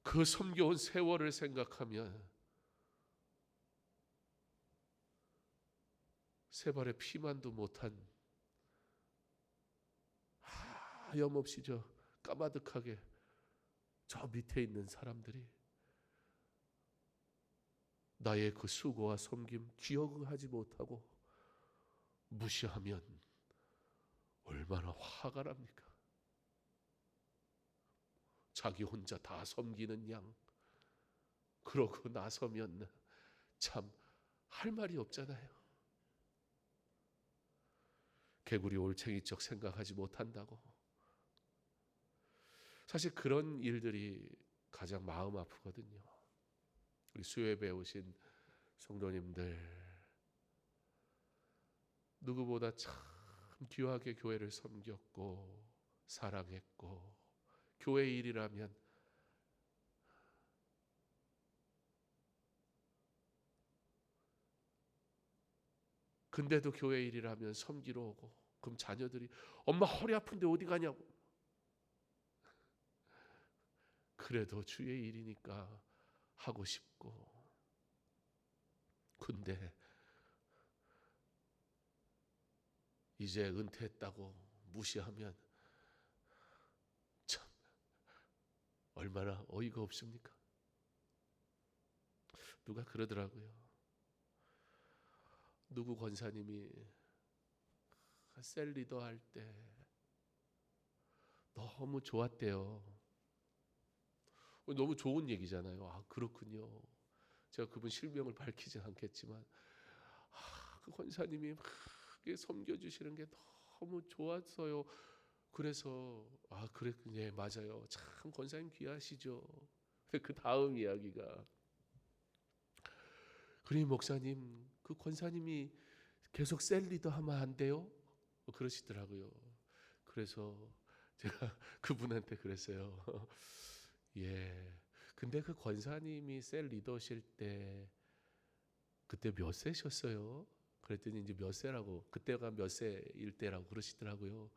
그 섬겨온 세월을 생각하면 세 발의 피만도 못한 하염없이 저 까마득하게 저 밑에 있는 사람들이 나의 그 수고와 섬김 기억하지 못하고 무시하면 얼마나 화가 납니까? 자기 혼자 다 섬기는 양, 그러고 나서면 참 할 말이 없잖아요. 개구리 올챙이적 생각하지 못한다고. 사실 그런 일들이 가장 마음 아프거든요. 우리 수요예배 오신 성도님들, 누구보다 참 귀하게 교회를 섬겼고 사랑했고, 교회 일이라면 근데도 교회 일이라면 섬기러 오고, 그럼 자녀들이 엄마 허리 아픈데 어디 가냐고. 그래도 주의 일이니까 하고 싶고, 근데 이제 은퇴했다고 무시하면 참 얼마나 어이가 없습니까? 누가 그러더라고요. 누구 권사님이 셀 리더 할 때 너무 좋았대요. 너무 좋은 얘기잖아요. 아, 그렇군요. 제가 그분 실명을 밝히지 않겠지만, 그 권사님이 막 섬겨주시는 게 너무 좋았어요. 그래서 그래, 네, 맞아요. 참 권사님 귀하시죠. 그 다음 이야기가, 그러니 목사님, 그 권사님이 계속 셀 리더 하면 안 돼요? 그러시더라고요. 그래서 제가 그분한테 그랬어요. 예. 근데 그 권사님이 셀 리더실 때 그때 몇 세셨어요? 그랬더니 이제 몇 세라고, 그때가 몇 세일 때라고 그러시더라고요.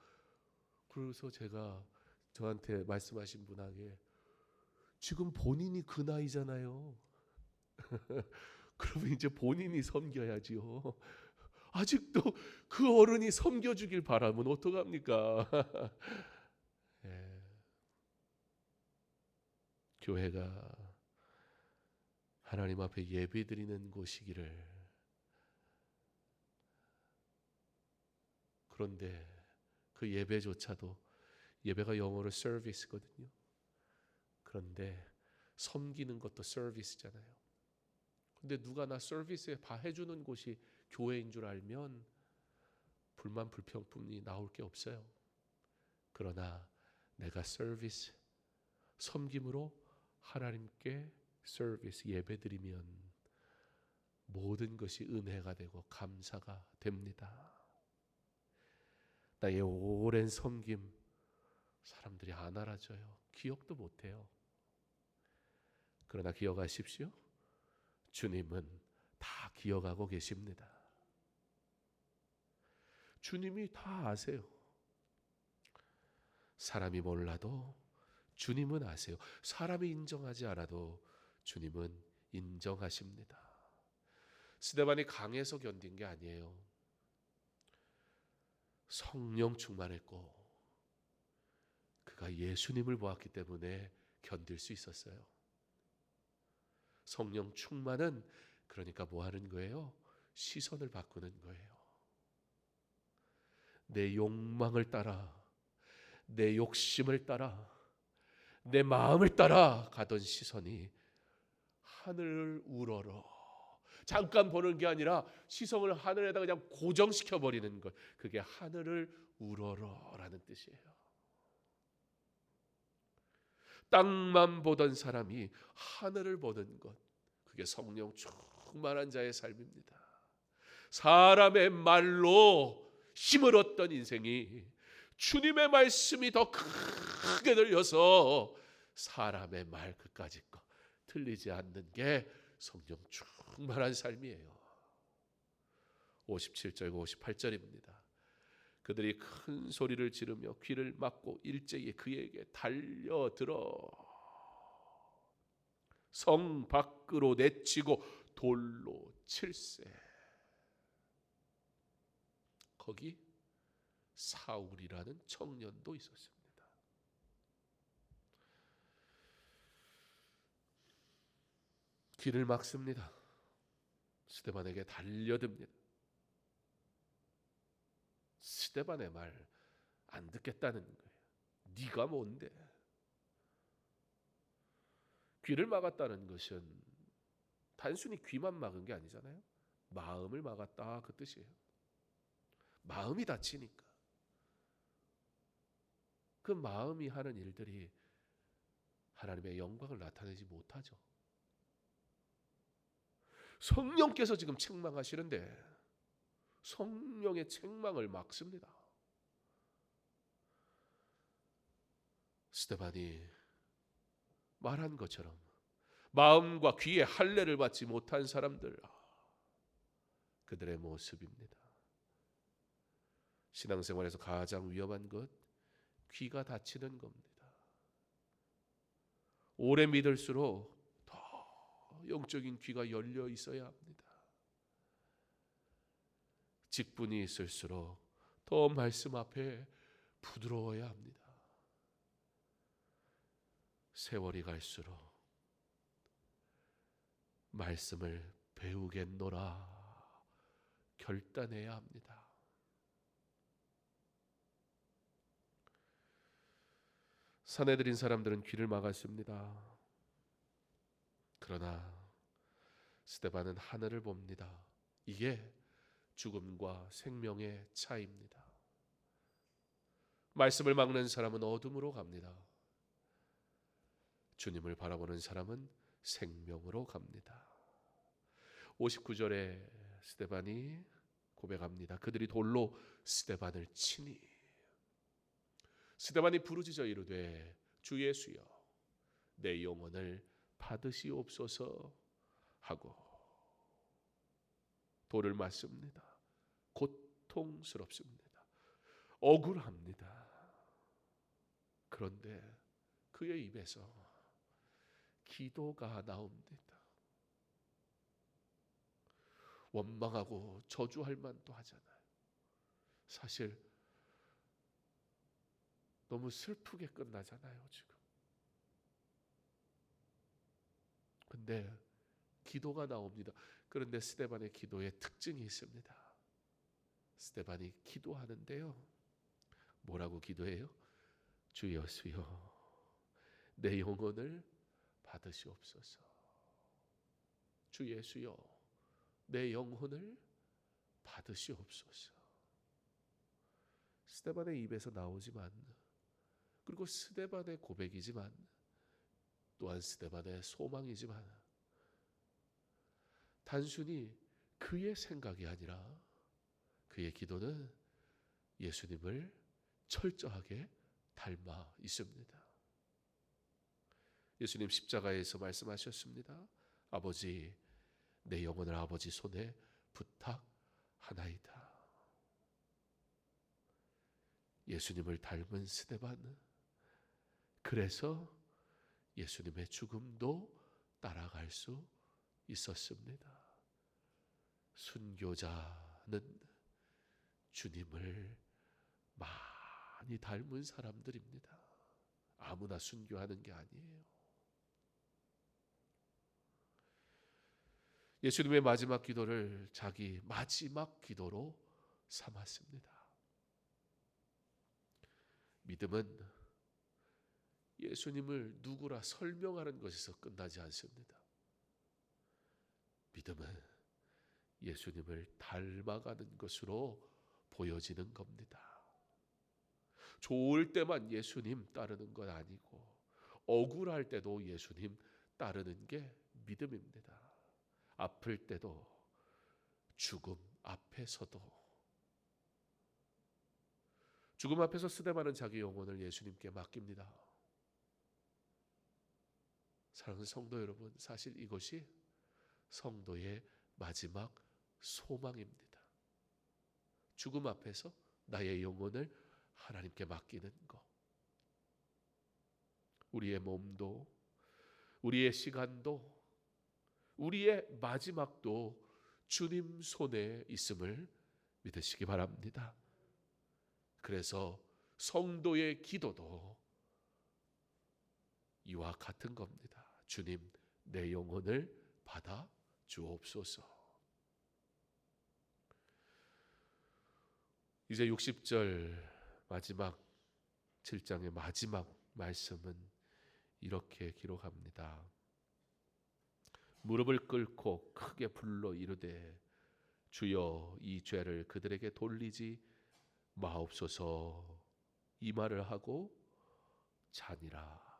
그래서 제가 저한테 말씀하신 분에게, 지금 본인이 그 나이잖아요. 그러면 이제 본인이 섬겨야지요. 아직도 그 어른이 섬겨주길 바라면 어떡합니까? 예. 교회가 하나님 앞에 예배드리는 곳이기를. 그런데 그 예배조차도, 예배가 영어로 서비스거든요. 그런데 섬기는 것도 서비스잖아요. 근데 누가 나 서비스에 다 해주는 곳이 교회인 줄 알면 불만 불평뿐이 나올 게 없어요. 그러나 내가 서비스, 섬김으로 하나님께 서비스 예배드리면 모든 것이 은혜가 되고 감사가 됩니다. 나의 오랜 섬김 사람들이 안 알아줘요. 기억도 못해요. 그러나 기억하십시오. 주님은 다 기억하고 계십니다. 주님이 다 아세요. 사람이 몰라도 주님은 아세요. 사람이 인정하지 않아도 주님은 인정하십니다. 스데반이 강해서 견딘 게 아니에요. 성령 충만했고 그가 예수님을 보았기 때문에 견딜 수 있었어요. 성령 충만은 그러니까 뭐 하는 거예요? 시선을 바꾸는 거예요. 내 욕망을 따라, 내 욕심을 따라, 내 마음을 따라 가던 시선이 하늘을 우러러 잠깐 보는 게 아니라 시선을 하늘에다 그냥 고정시켜 버리는 것, 그게 하늘을 우러러라는 뜻이에요. 땅만 보던 사람이 하늘을 보는 것, 그게 성령 충만한 자의 삶입니다. 사람의 말로 힘을 얻던 인생이 주님의 말씀이 더 크게 들려서 사람의 말 그까짓 거 틀리지 않는 게 성령 충만한 삶이에요. 57절과 58절입니다. 그들이 큰 소리를 지르며 귀를 막고 일제히 그에게 달려들어 성 밖으로 내치고 돌로 칠세. 거기 사울이라는 청년도 있었습니다. 길을 막습니다. 스데반에게 달려듭니다. 스데반의 말 안 듣겠다는 거예요. 네가 뭔데? 귀를 막았다는 것은 단순히 귀만 막은 게 아니잖아요. 마음을 막았다 그 뜻이에요. 마음이 다치니까 그 마음이 하는 일들이 하나님의 영광을 나타내지 못하죠. 성령께서 지금 책망하시는데 성령의 책망을 막습니다. 스데반이 말한 것처럼 마음과 귀에 할례를 받지 못한 사람들, 그들의 모습입니다. 신앙생활에서 가장 위험한 것, 귀가 닫히는 겁니다. 오래 믿을수록 더 영적인 귀가 열려 있어야 합니다. 직분이 있을수록 더 말씀 앞에 부드러워야 합니다. 세월이 갈수록 말씀을 배우겠노라 결단해야 합니다. 산에 들인 사람들은 귀를 막았습니다. 그러나 스데반은 하늘을 봅니다. 이게 죽음과 생명의 차이입니다. 말씀을 막는 사람은 어둠으로 갑니다. 주님을 바라보는 사람은 생명으로 갑니다. 59절에 스데반이 고백합니다. 그들이 돌로 스데반을 치니 스데반이 부르짖어 이르되 주 예수여 내 영혼을 받으시옵소서 하고 돌을 맞습니다. 고통스럽습니다. 억울합니다. 그런데 그의 입에서 기도가 나옵니다. 원망하고 저주할 만도 하잖아요. 사실 너무 슬프게 끝나잖아요, 지금. 근데 기도가 나옵니다. 그런데 스데반의 기도에 특징이 있습니다. 스데반이 기도하는데요. 뭐라고 기도해요? 주 예수여 내 영혼을 받으시옵소서. 주 예수여 내 영혼을 받으시옵소서. 스데반의 입에서 나오지만 그리고 스데반의 고백이지만 또한 스데반의 소망이지만 단순히 그의 생각이 아니라 그의 기도는 예수님을 철저하게 닮아 있습니다. 예수님 십자가에서 말씀하셨습니다. 아버지, 내 영혼을 아버지 손에 부탁하나이다. 예수님을 닮은 스데반, 그래서 예수님의 죽음도 따라갈 수 있었습니다. 순교자는 주님을 많이 닮은 사람들입니다. 아무나 순교하는 게 아니에요. 예수님의 마지막 기도를 자기 마지막 기도로 삼았습니다. 믿음은 예수님을 누구라 설명하는 것에서 끝나지 않습니다. 믿음은 예수님을 닮아가는 것으로 보여지는 겁니다. 좋을 때만 예수님 따르는 건 아니고 억울할 때도 예수님 따르는 게 믿음입니다. 아플 때도 죽음 앞에서도. 죽음 앞에서 스데반은 자기 영혼을 예수님께 맡깁니다. 사랑하는 성도 여러분, 사실 이것이 성도의 마지막 소망입니다. 죽음 앞에서 나의 영혼을 하나님께 맡기는 것. 우리의 몸도, 우리의 시간도, 우리의 마지막도 주님 손에 있음을 믿으시기 바랍니다. 그래서 성도의 기도도 이와 같은 겁니다. 주님, 내 영혼을 받아 주옵소서. 이제 60절 마지막 7장의 마지막 말씀은 이렇게 기록합니다. 무릎을 꿇고 크게 불러 이르되 주여 이 죄를 그들에게 돌리지 마옵소서. 이 말을 하고 자니라.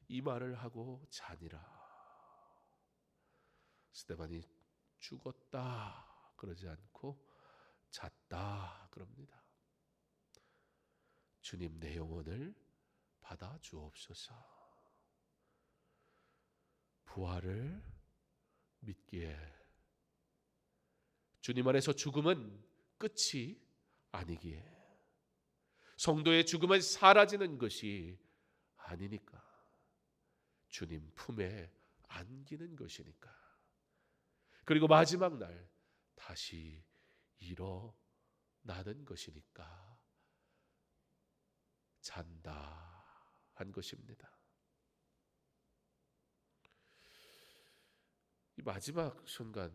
이 말을 하고 자니라. 스데반이 죽었다 그러지 않고 잤다 그럽니다. 주님, 내 영혼을 받아 주옵소서. 부활을 믿기에 주님 안에서 죽음은 끝이 아니기에, 성도의 죽음은 사라지는 것이 아니니까, 주님 품에 안기는 것이니까, 그리고 마지막 날 다시 일어나는 것이니까 잔다 한 것입니다. 이 마지막 순간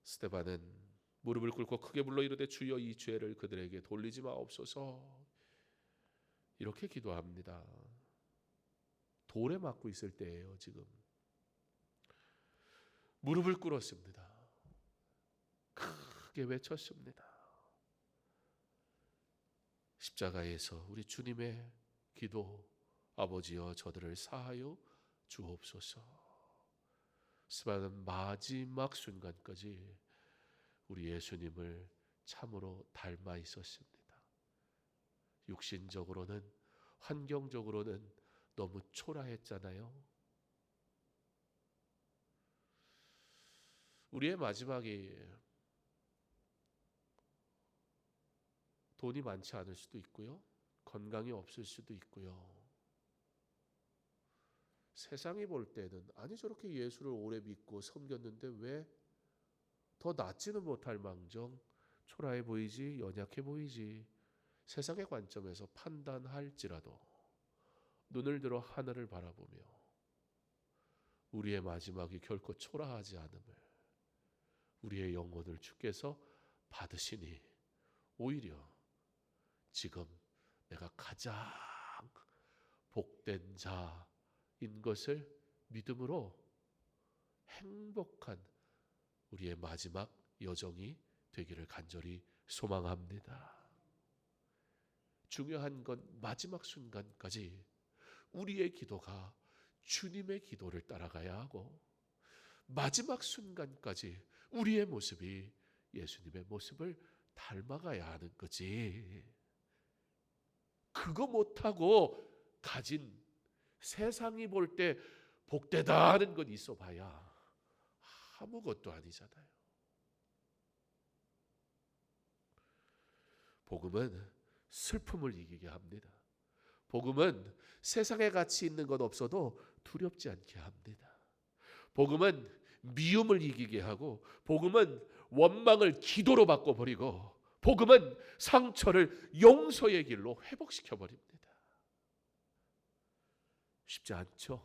스데반은 무릎을 꿇고 크게 불러 이르되 주여 이 죄를 그들에게 돌리지 마옵소서. 이렇게 기도합니다. 돌에 맞고 있을 때예요. 지금 무릎을 꿇었습니다. 크게 외쳤습니다. 십자가에서 우리 주님의 기도, 아버지여 저들을 사하여 주옵소서. 스데반은 마지막 순간까지 우리 예수님을 참으로 닮아 있었습니다. 육신적으로는, 환경적으로는 너무 초라했잖아요. 우리의 마지막이 돈이 많지 않을 수도 있고요, 건강이 없을 수도 있고요, 세상이 볼 때는 아니 저렇게 예수를 오래 믿고 섬겼는데 왜 더 낫지는 못할 망정 초라해 보이지, 연약해 보이지, 세상의 관점에서 판단할지라도 눈을 들어 하늘을 바라보며 우리의 마지막이 결코 초라하지 않음을, 우리의 영혼을 주께서 받으시니 오히려 지금 내가 가장 복된 자인 것을 믿음으로 행복한 우리의 마지막 여정이 되기를 간절히 소망합니다. 중요한 건 마지막 순간까지 우리의 기도가 주님의 기도를 따라가야 하고, 마지막 순간까지 우리의 모습이 예수님의 모습을 닮아가야 하는 거지. 그거 못하고 가진 세상이 볼 때 복되다 하는 건 있어 봐야 아무것도 아니잖아요. 복음은 슬픔을 이기게 합니다. 복음은 세상에 가치 있는 것 없어도 두렵지 않게 합니다. 복음은 미움을 이기게 하고, 복음은 원망을 기도로 바꿔버리고, 복음은 상처를 용서의 길로 회복시켜 버립니다. 쉽지 않죠.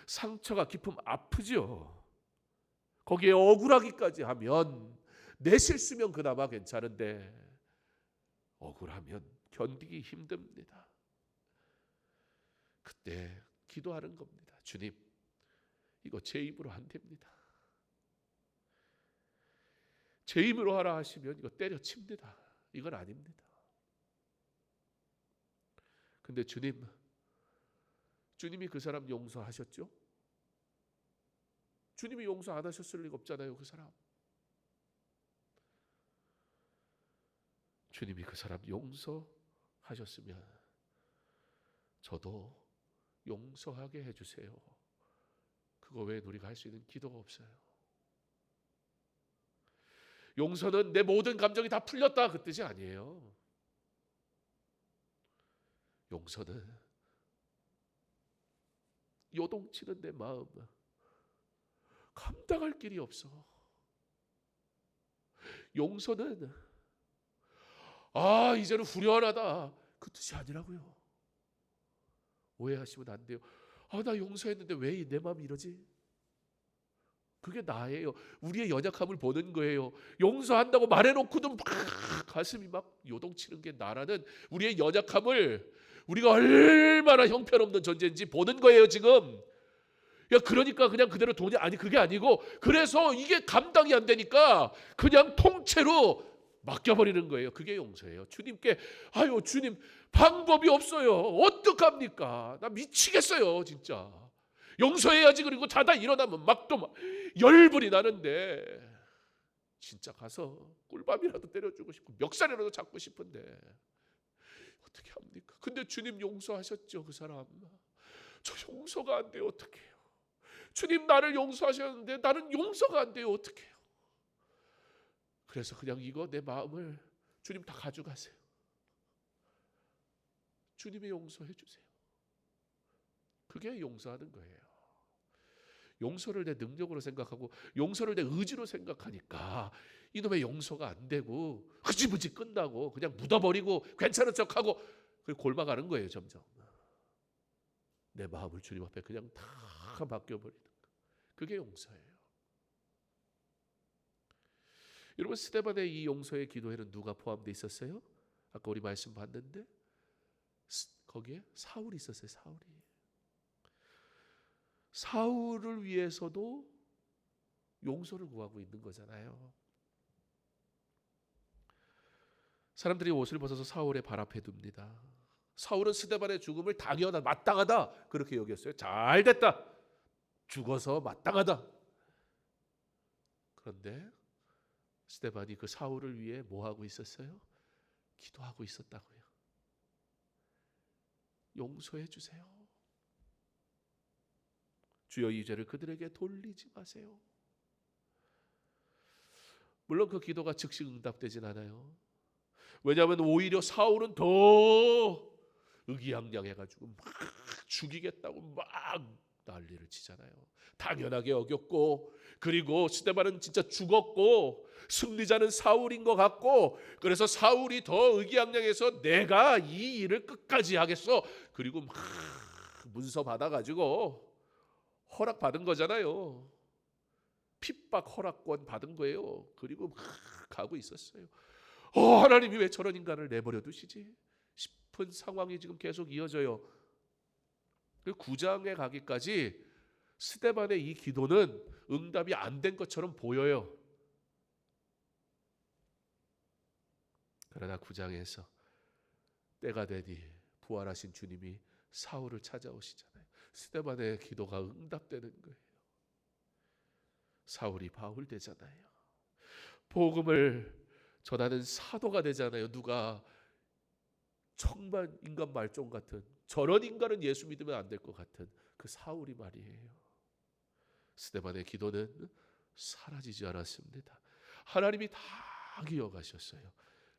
상처가 깊으면 아프죠. 거기에 억울하기까지 하면, 내 실수면 그나마 괜찮은데 억울하면 견디기 힘듭니다. 그때 기도하는 겁니다. 주님, 이거 제 입으로 안 됩니다. 제 힘으로 하라 하시면 이거 때려칩니다. 이건 아닙니다. 근데 주님이 그 사람 용서하셨죠? 주님이 용서 안 하셨을 리가 없잖아요. 그 사람. 주님이 그 사람 용서하셨으면 저도 용서하게 해주세요. 그거 외에 우리가 할 수 있는 기도가 없어요. 용서는 내 모든 감정이 다 풀렸다 그 뜻이 아니에요. 용서는 요동치는 내 마음, 감당할 길이 없어. 용서는 이제는 후련하다 그 뜻이 아니라고요. 오해하시면 안 돼요. 나 용서했는데 왜 내 마음이 이러지? 그게 나예요. 우리의 연약함을 보는 거예요. 용서한다고 말해놓고도 막 가슴이 막 요동치는 게 나라는 우리의 연약함을, 우리가 얼마나 형편없는 존재인지 보는 거예요 지금. 그러니까 그냥 그대로 돈이 아니, 그게 아니고, 그래서 이게 감당이 안 되니까 그냥 통째로 맡겨버리는 거예요. 그게 용서예요. 주님께 주님 방법이 없어요. 어떡합니까? 나 미치겠어요 진짜. 용서해야지. 그리고 자다 일어나면 막 열불이 나는데, 진짜 가서 꿀밤이라도 때려주고 싶고 멱살이라도 잡고 싶은데 어떻게 합니까? 근데 주님 용서하셨죠. 그 사람. 저 용서가 안 돼요. 어떡해요? 주님 나를 용서하셨는데 나는 용서가 안 돼요. 어떡해요? 그래서 그냥 이거 내 마음을 주님 다 가져가세요. 주님이 용서해 주세요. 그게 용서하는 거예요. 용서를 내 능력으로 생각하고 용서를 내 의지로 생각하니까 이놈의 용서가 안 되고 흐지부지 끝나고 그냥 묻어버리고 괜찮은 척하고 그리고 골마가는 거예요. 점점 내 마음을 주님 앞에 그냥 다 맡겨버리는 거. 그게 용서예요. 여러분, 스데반의 이 용서의 기도에는 누가 포함되어 있었어요? 아까 우리 말씀 봤는데 거기에 사울이 있었어요. 사울을 위해서도 용서를 구하고 있는 거잖아요. 사람들이 옷을 벗어서 사울의 발 앞에 둡니다. 사울은 스데반의 죽음을 당연하다, 마땅하다 그렇게 여겼어요. 잘 됐다. 죽어서 마땅하다. 그런데 스데반이 그 사울을 위해 뭐 하고 있었어요? 기도하고 있었다고요. 용서해 주세요. 주여 이 죄를 그들에게 돌리지 마세요. 물론 그 기도가 즉시 응답되진 않아요. 왜냐하면 오히려 사울은 더 의기양양해가지고 막 죽이겠다고 막 난리를 치잖아요. 당연하게 여겼고, 그리고 스데반은 진짜 죽었고 승리자는 사울인 것 같고, 그래서 사울이 더 의기양양해서 내가 이 일을 끝까지 하겠어. 그리고 막 문서 받아가지고 허락 받은 거잖아요. 핍박 허락권 받은 거예요. 그리고 막 가고 있었어요. 하나님이 왜 저런 인간을 내버려 두시지 싶은 상황이 지금 계속 이어져요. 그 9장에 가기까지 스데반의 이 기도는 응답이 안 된 것처럼 보여요. 그러나 9장에서 때가 되니 부활하신 주님이 사울을 찾아오시잖아요. 스데반의 기도가 응답되는 거예요. 사울이 바울 되잖아요. 복음을 전하는 사도가 되잖아요. 누가 정말 인간 말종 같은, 저런 인간은 예수 믿으면 안 될 것 같은 그 사울이 말이에요. 스데반의 기도는 사라지지 않았습니다. 하나님이 다 기억하셨어요.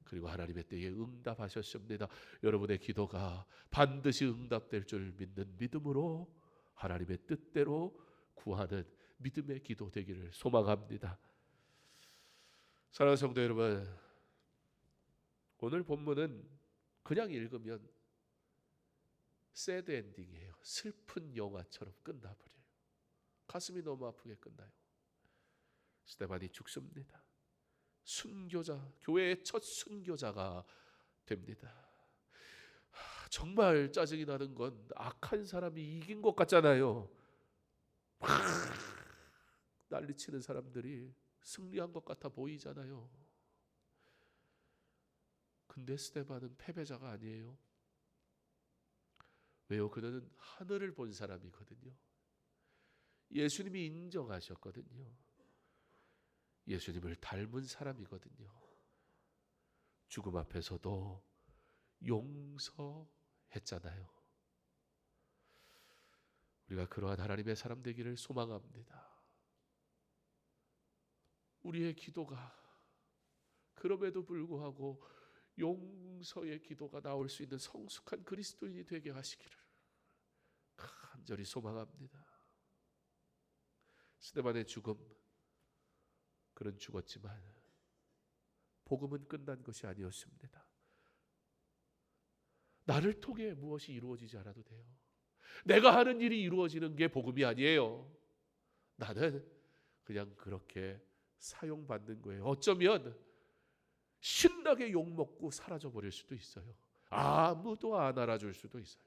그리고 하나님의 때에 응답하셨습니다. 여러분의 기도가 반드시 응답될 줄 믿는 믿음으로 하나님의 뜻대로 구하는 믿음의 기도 되기를 소망합니다. 사랑하는 성도 여러분, 오늘 본문은 그냥 읽으면 새드 엔딩이에요. 슬픈 영화처럼 끝나버려요. 가슴이 너무 아프게 끝나요. 스데반이 죽습니다. 순교자, 교회의 첫 순교자가 됩니다. 정말 짜증이 나는 건 악한 사람이 이긴 것 같잖아요. 난리치는 사람들이 승리한 것 같아 보이잖아요. 근데 스데반은 패배자가 아니에요. 왜요? 그는 하늘을 본 사람이거든요. 예수님이 인정하셨거든요. 예수님을 닮은 사람이거든요. 죽음 앞에서도 용서했잖아요. 우리가 그러한 하나님의 사람 되기를 소망합니다. 우리의 기도가 그럼에도 불구하고 용서의 기도가 나올 수 있는 성숙한 그리스도인이 되게 하시기를 간절히 소망합니다. 스데반의 죽음, 그는 죽었지만 복음은 끝난 것이 아니었습니다. 나를 통해 무엇이 이루어지지 않아도 돼요. 내가 하는 일이 이루어지는 게 복음이 아니에요. 나는 그냥 그렇게 사용받는 거예요. 어쩌면 신나게 욕먹고 사라져버릴 수도 있어요. 아무도 안 알아줄 수도 있어요.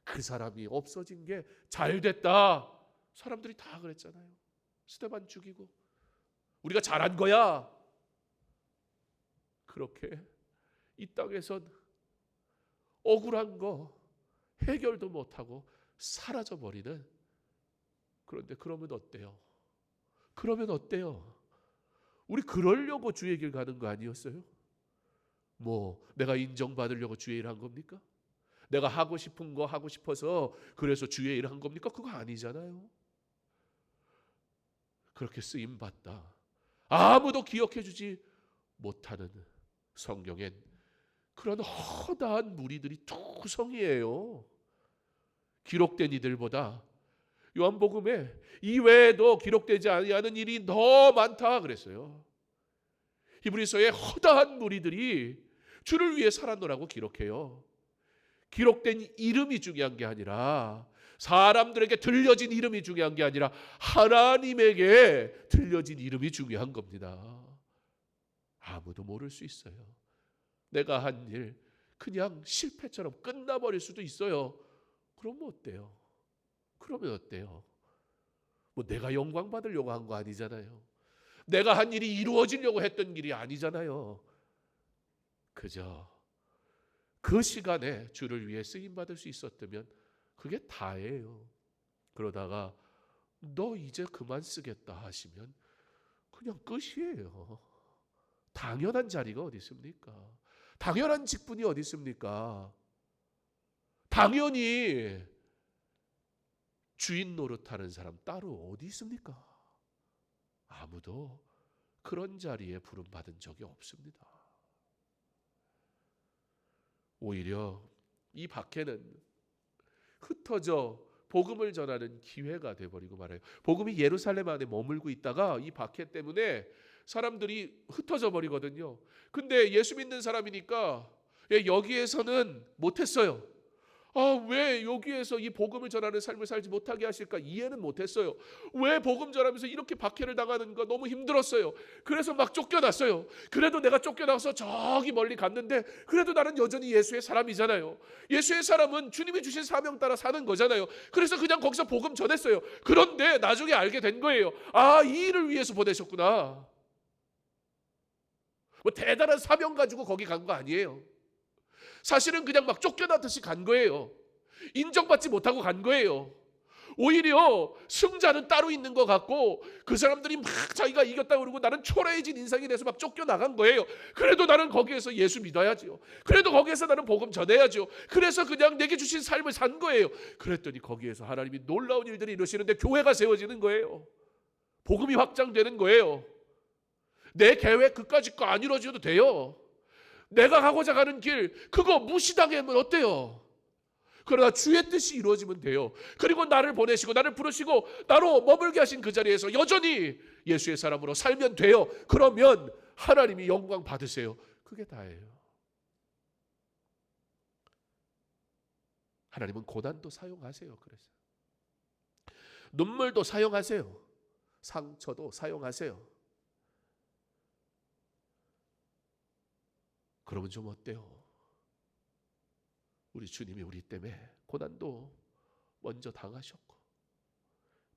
그 사람이 없어진 게 잘됐다. 사람들이 다 그랬잖아요. 스데반 죽이고 우리가 잘한 거야. 그렇게 이 땅에선 억울한 거 해결도 못하고 사라져버리는, 그런데 그러면 어때요? 그러면 어때요? 우리 그러려고 주의 길 가는 거 아니었어요? 뭐 내가 인정받으려고 주의 일 한 겁니까? 내가 하고 싶은 거 하고 싶어서 그래서 주의 일 한 겁니까? 그거 아니잖아요. 그렇게 쓰임받다 아무도 기억해주지 못하는 성경엔 그런 허다한 무리들이 투성이에요. 기록된 이들보다 요한복음에 이외에도 기록되지 않은 일이 더 많다 그랬어요. 히브리서에 허다한 무리들이 주를 위해 살았노라고 기록해요. 기록된 이름이 중요한 게 아니라, 사람들에게 들려진 이름이 중요한 게 아니라 하나님에게 들려진 이름이 중요한 겁니다. 아무도 모를 수 있어요. 내가 한 일 그냥 실패처럼 끝나버릴 수도 있어요. 그러면 어때요? 그러면 어때요? 뭐 내가 영광 받으려고 한 거 아니잖아요. 내가 한 일이 이루어지려고 했던 일이 아니잖아요. 그저 그 시간에 주를 위해 쓰임 받을 수 있었다면 그게 다예요. 그러다가 너 이제 그만 쓰겠다 하시면 그냥 끝이에요. 당연한 자리가 어디 있습니까? 당연한 직분이 어디 있습니까? 당연히 주인 노릇하는 사람 따로 어디 있습니까? 아무도 그런 자리에 부름받은 적이 없습니다. 오히려 이 박해는 흩어져 복음을 전하는 기회가 돼버리고 말아요. 복음이 예루살렘 안에 머물고 있다가 이 박해 때문에 사람들이 흩어져 버리거든요. 근데 예수 믿는 사람이니까 여기에서는 못했어요. 왜 여기에서 이 복음을 전하는 삶을 살지 못하게 하실까 이해는 못했어요. 왜 복음 전하면서 이렇게 박해를 당하는가 너무 힘들었어요. 그래서 막 쫓겨났어요. 그래도 내가 쫓겨나서 저기 멀리 갔는데 그래도 나는 여전히 예수의 사람이잖아요. 예수의 사람은 주님이 주신 사명 따라 사는 거잖아요. 그래서 그냥 거기서 복음 전했어요. 그런데 나중에 알게 된 거예요. 이 일을 위해서 보내셨구나. 뭐 대단한 사명 가지고 거기 간 거 아니에요. 사실은 그냥 막 쫓겨나듯이 간 거예요. 인정받지 못하고 간 거예요. 오히려 승자는 따로 있는 것 같고 그 사람들이 막 자기가 이겼다고 그러고 나는 초라해진 인상이 돼서 막 쫓겨나간 거예요. 그래도 나는 거기에서 예수 믿어야죠. 그래도 거기에서 나는 복음 전해야죠. 그래서 그냥 내게 주신 삶을 산 거예요. 그랬더니 거기에서 하나님이 놀라운 일들이 이루시는데 교회가 세워지는 거예요. 복음이 확장되는 거예요. 내 계획 그까짓 거 안 이루어져도 돼요. 내가 가고자 하는 길 그거 무시당하면 어때요? 그러나 주의 뜻이 이루어지면 돼요. 그리고 나를 보내시고 나를 부르시고 나로 머물게 하신 그 자리에서 여전히 예수의 사람으로 살면 돼요. 그러면 하나님이 영광 받으세요. 그게 다예요. 하나님은 고난도 사용하세요. 그래서 눈물도 사용하세요. 상처도 사용하세요. 그러면 좀 어때요? 우리 주님이 우리 때문에 고난도 먼저 당하셨고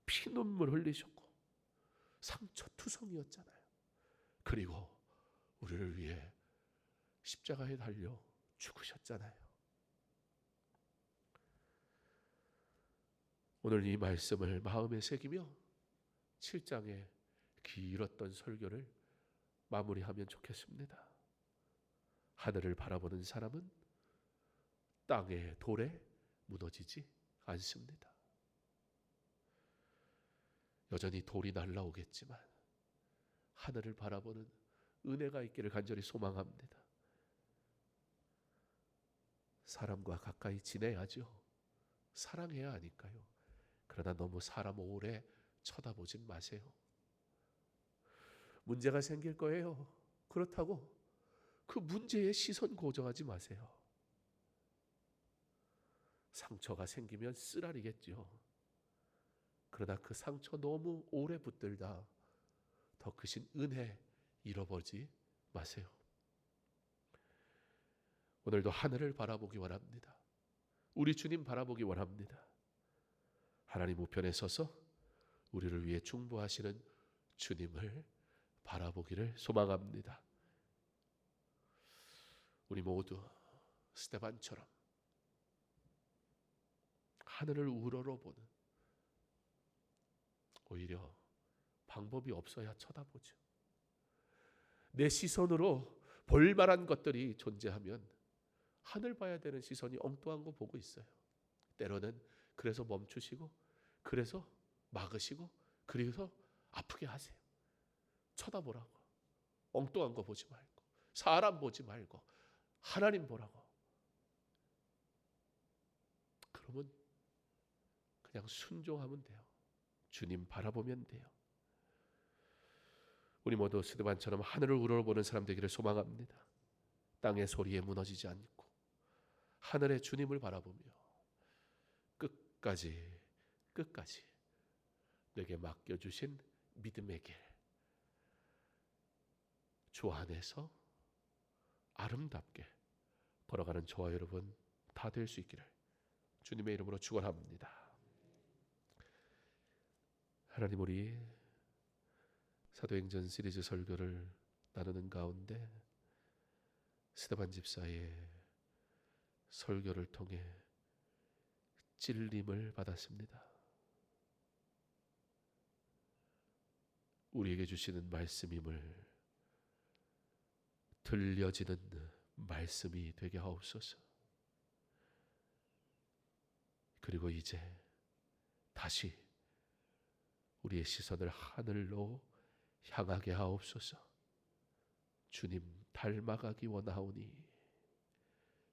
피눈물 흘리셨고 상처투성이었잖아요. 그리고 우리를 위해 십자가에 달려 죽으셨잖아요. 오늘 이 말씀을 마음에 새기며 7장의 길었던 설교를 마무리하면 좋겠습니다. 하늘을 바라보는 사람은 땅의 돌에 무너지지 않습니다. 여전히 돌이 날라오겠지만 하늘을 바라보는 은혜가 있기를 간절히 소망합니다. 사람과 가까이 지내야죠. 사랑해야 하니까요. 그러나 너무 사람 오래 쳐다보지 마세요. 문제가 생길 거예요. 그렇다고 그 문제에 시선 고정하지 마세요. 상처가 생기면 쓰라리겠죠. 그러나 그 상처 너무 오래 붙들다 더 크신 은혜 잃어버리지 마세요. 오늘도 하늘을 바라보기 원합니다. 우리 주님 바라보기 원합니다. 하나님 우편에 서서 우리를 위해 중보하시는 주님을 바라보기를 소망합니다. 우리 모두 스데반처럼 하늘을 우러러보는, 오히려 방법이 없어야 쳐다보죠. 내 시선으로 볼만한 것들이 존재하면 하늘 봐야 되는 시선이 엉뚱한 거 보고 있어요. 때로는 그래서 멈추시고, 그래서 막으시고, 그래서 아프게 하세요. 쳐다보라고. 엉뚱한 거 보지 말고, 사람 보지 말고 하나님 보라고. 그러면 그냥 순종하면 돼요. 주님 바라보면 돼요. 우리 모두 스데반처럼 하늘을 우러러보는 사람 되기를 소망합니다. 땅의 소리에 무너지지 않고 하늘의 주님을 바라보며 끝까지 내게 맡겨주신 믿음의 길, 주 안에서 아름답게 걸어가는 저와 여러분 다 될 수 있기를 주님의 이름으로 축원합니다. 하나님, 우리 사도행전 시리즈 설교를 나누는 가운데 스데반 집사의 설교를 통해 찔림을 받았습니다. 우리에게 주시는 말씀임을 들려지는 말씀이 되게 하옵소서. 그리고 이제 다시 우리의 시선을 하늘로 향하게 하옵소서. 주님 닮아가기 원하오니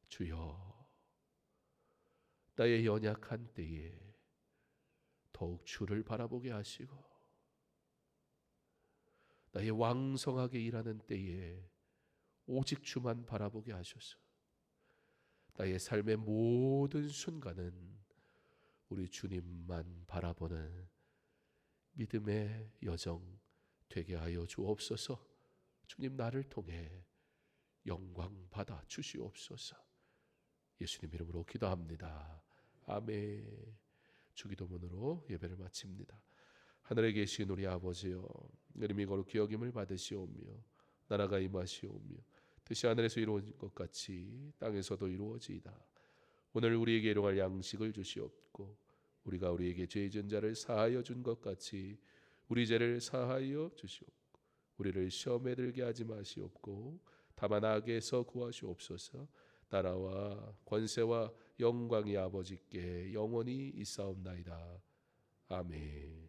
주여, 나의 연약한 때에 더욱 주를 바라보게 하시고, 나의 왕성하게 일하는 때에 오직 주만 바라보게 하소서. 나의 삶의 모든 순간은 우리 주님만 바라보는 믿음의 여정 되게 하여 주옵소서. 주님, 나를 통해 영광 받아 주시옵소서. 예수님 이름으로 기도합니다. 아멘. 주기도문으로 예배를 마칩니다. 하늘에 계신 우리 아버지여, 이름이 거룩히 여김을 받으시오며 나라가 임하시오며 뜻이 하늘에서 이루어진 것 같이 땅에서도 이루어지이다. 오늘 우리에게 일용할 양식을 주시옵고 우리가 우리에게 죄 지은 자를 사하여 준 것 같이 우리 죄를 사하여 주시옵고 우리를 시험에 들게 하지 마시옵고 다만 악에서 구하시옵소서. 나라와 권세와 영광이 아버지께 영원히 있사옵나이다. 아멘.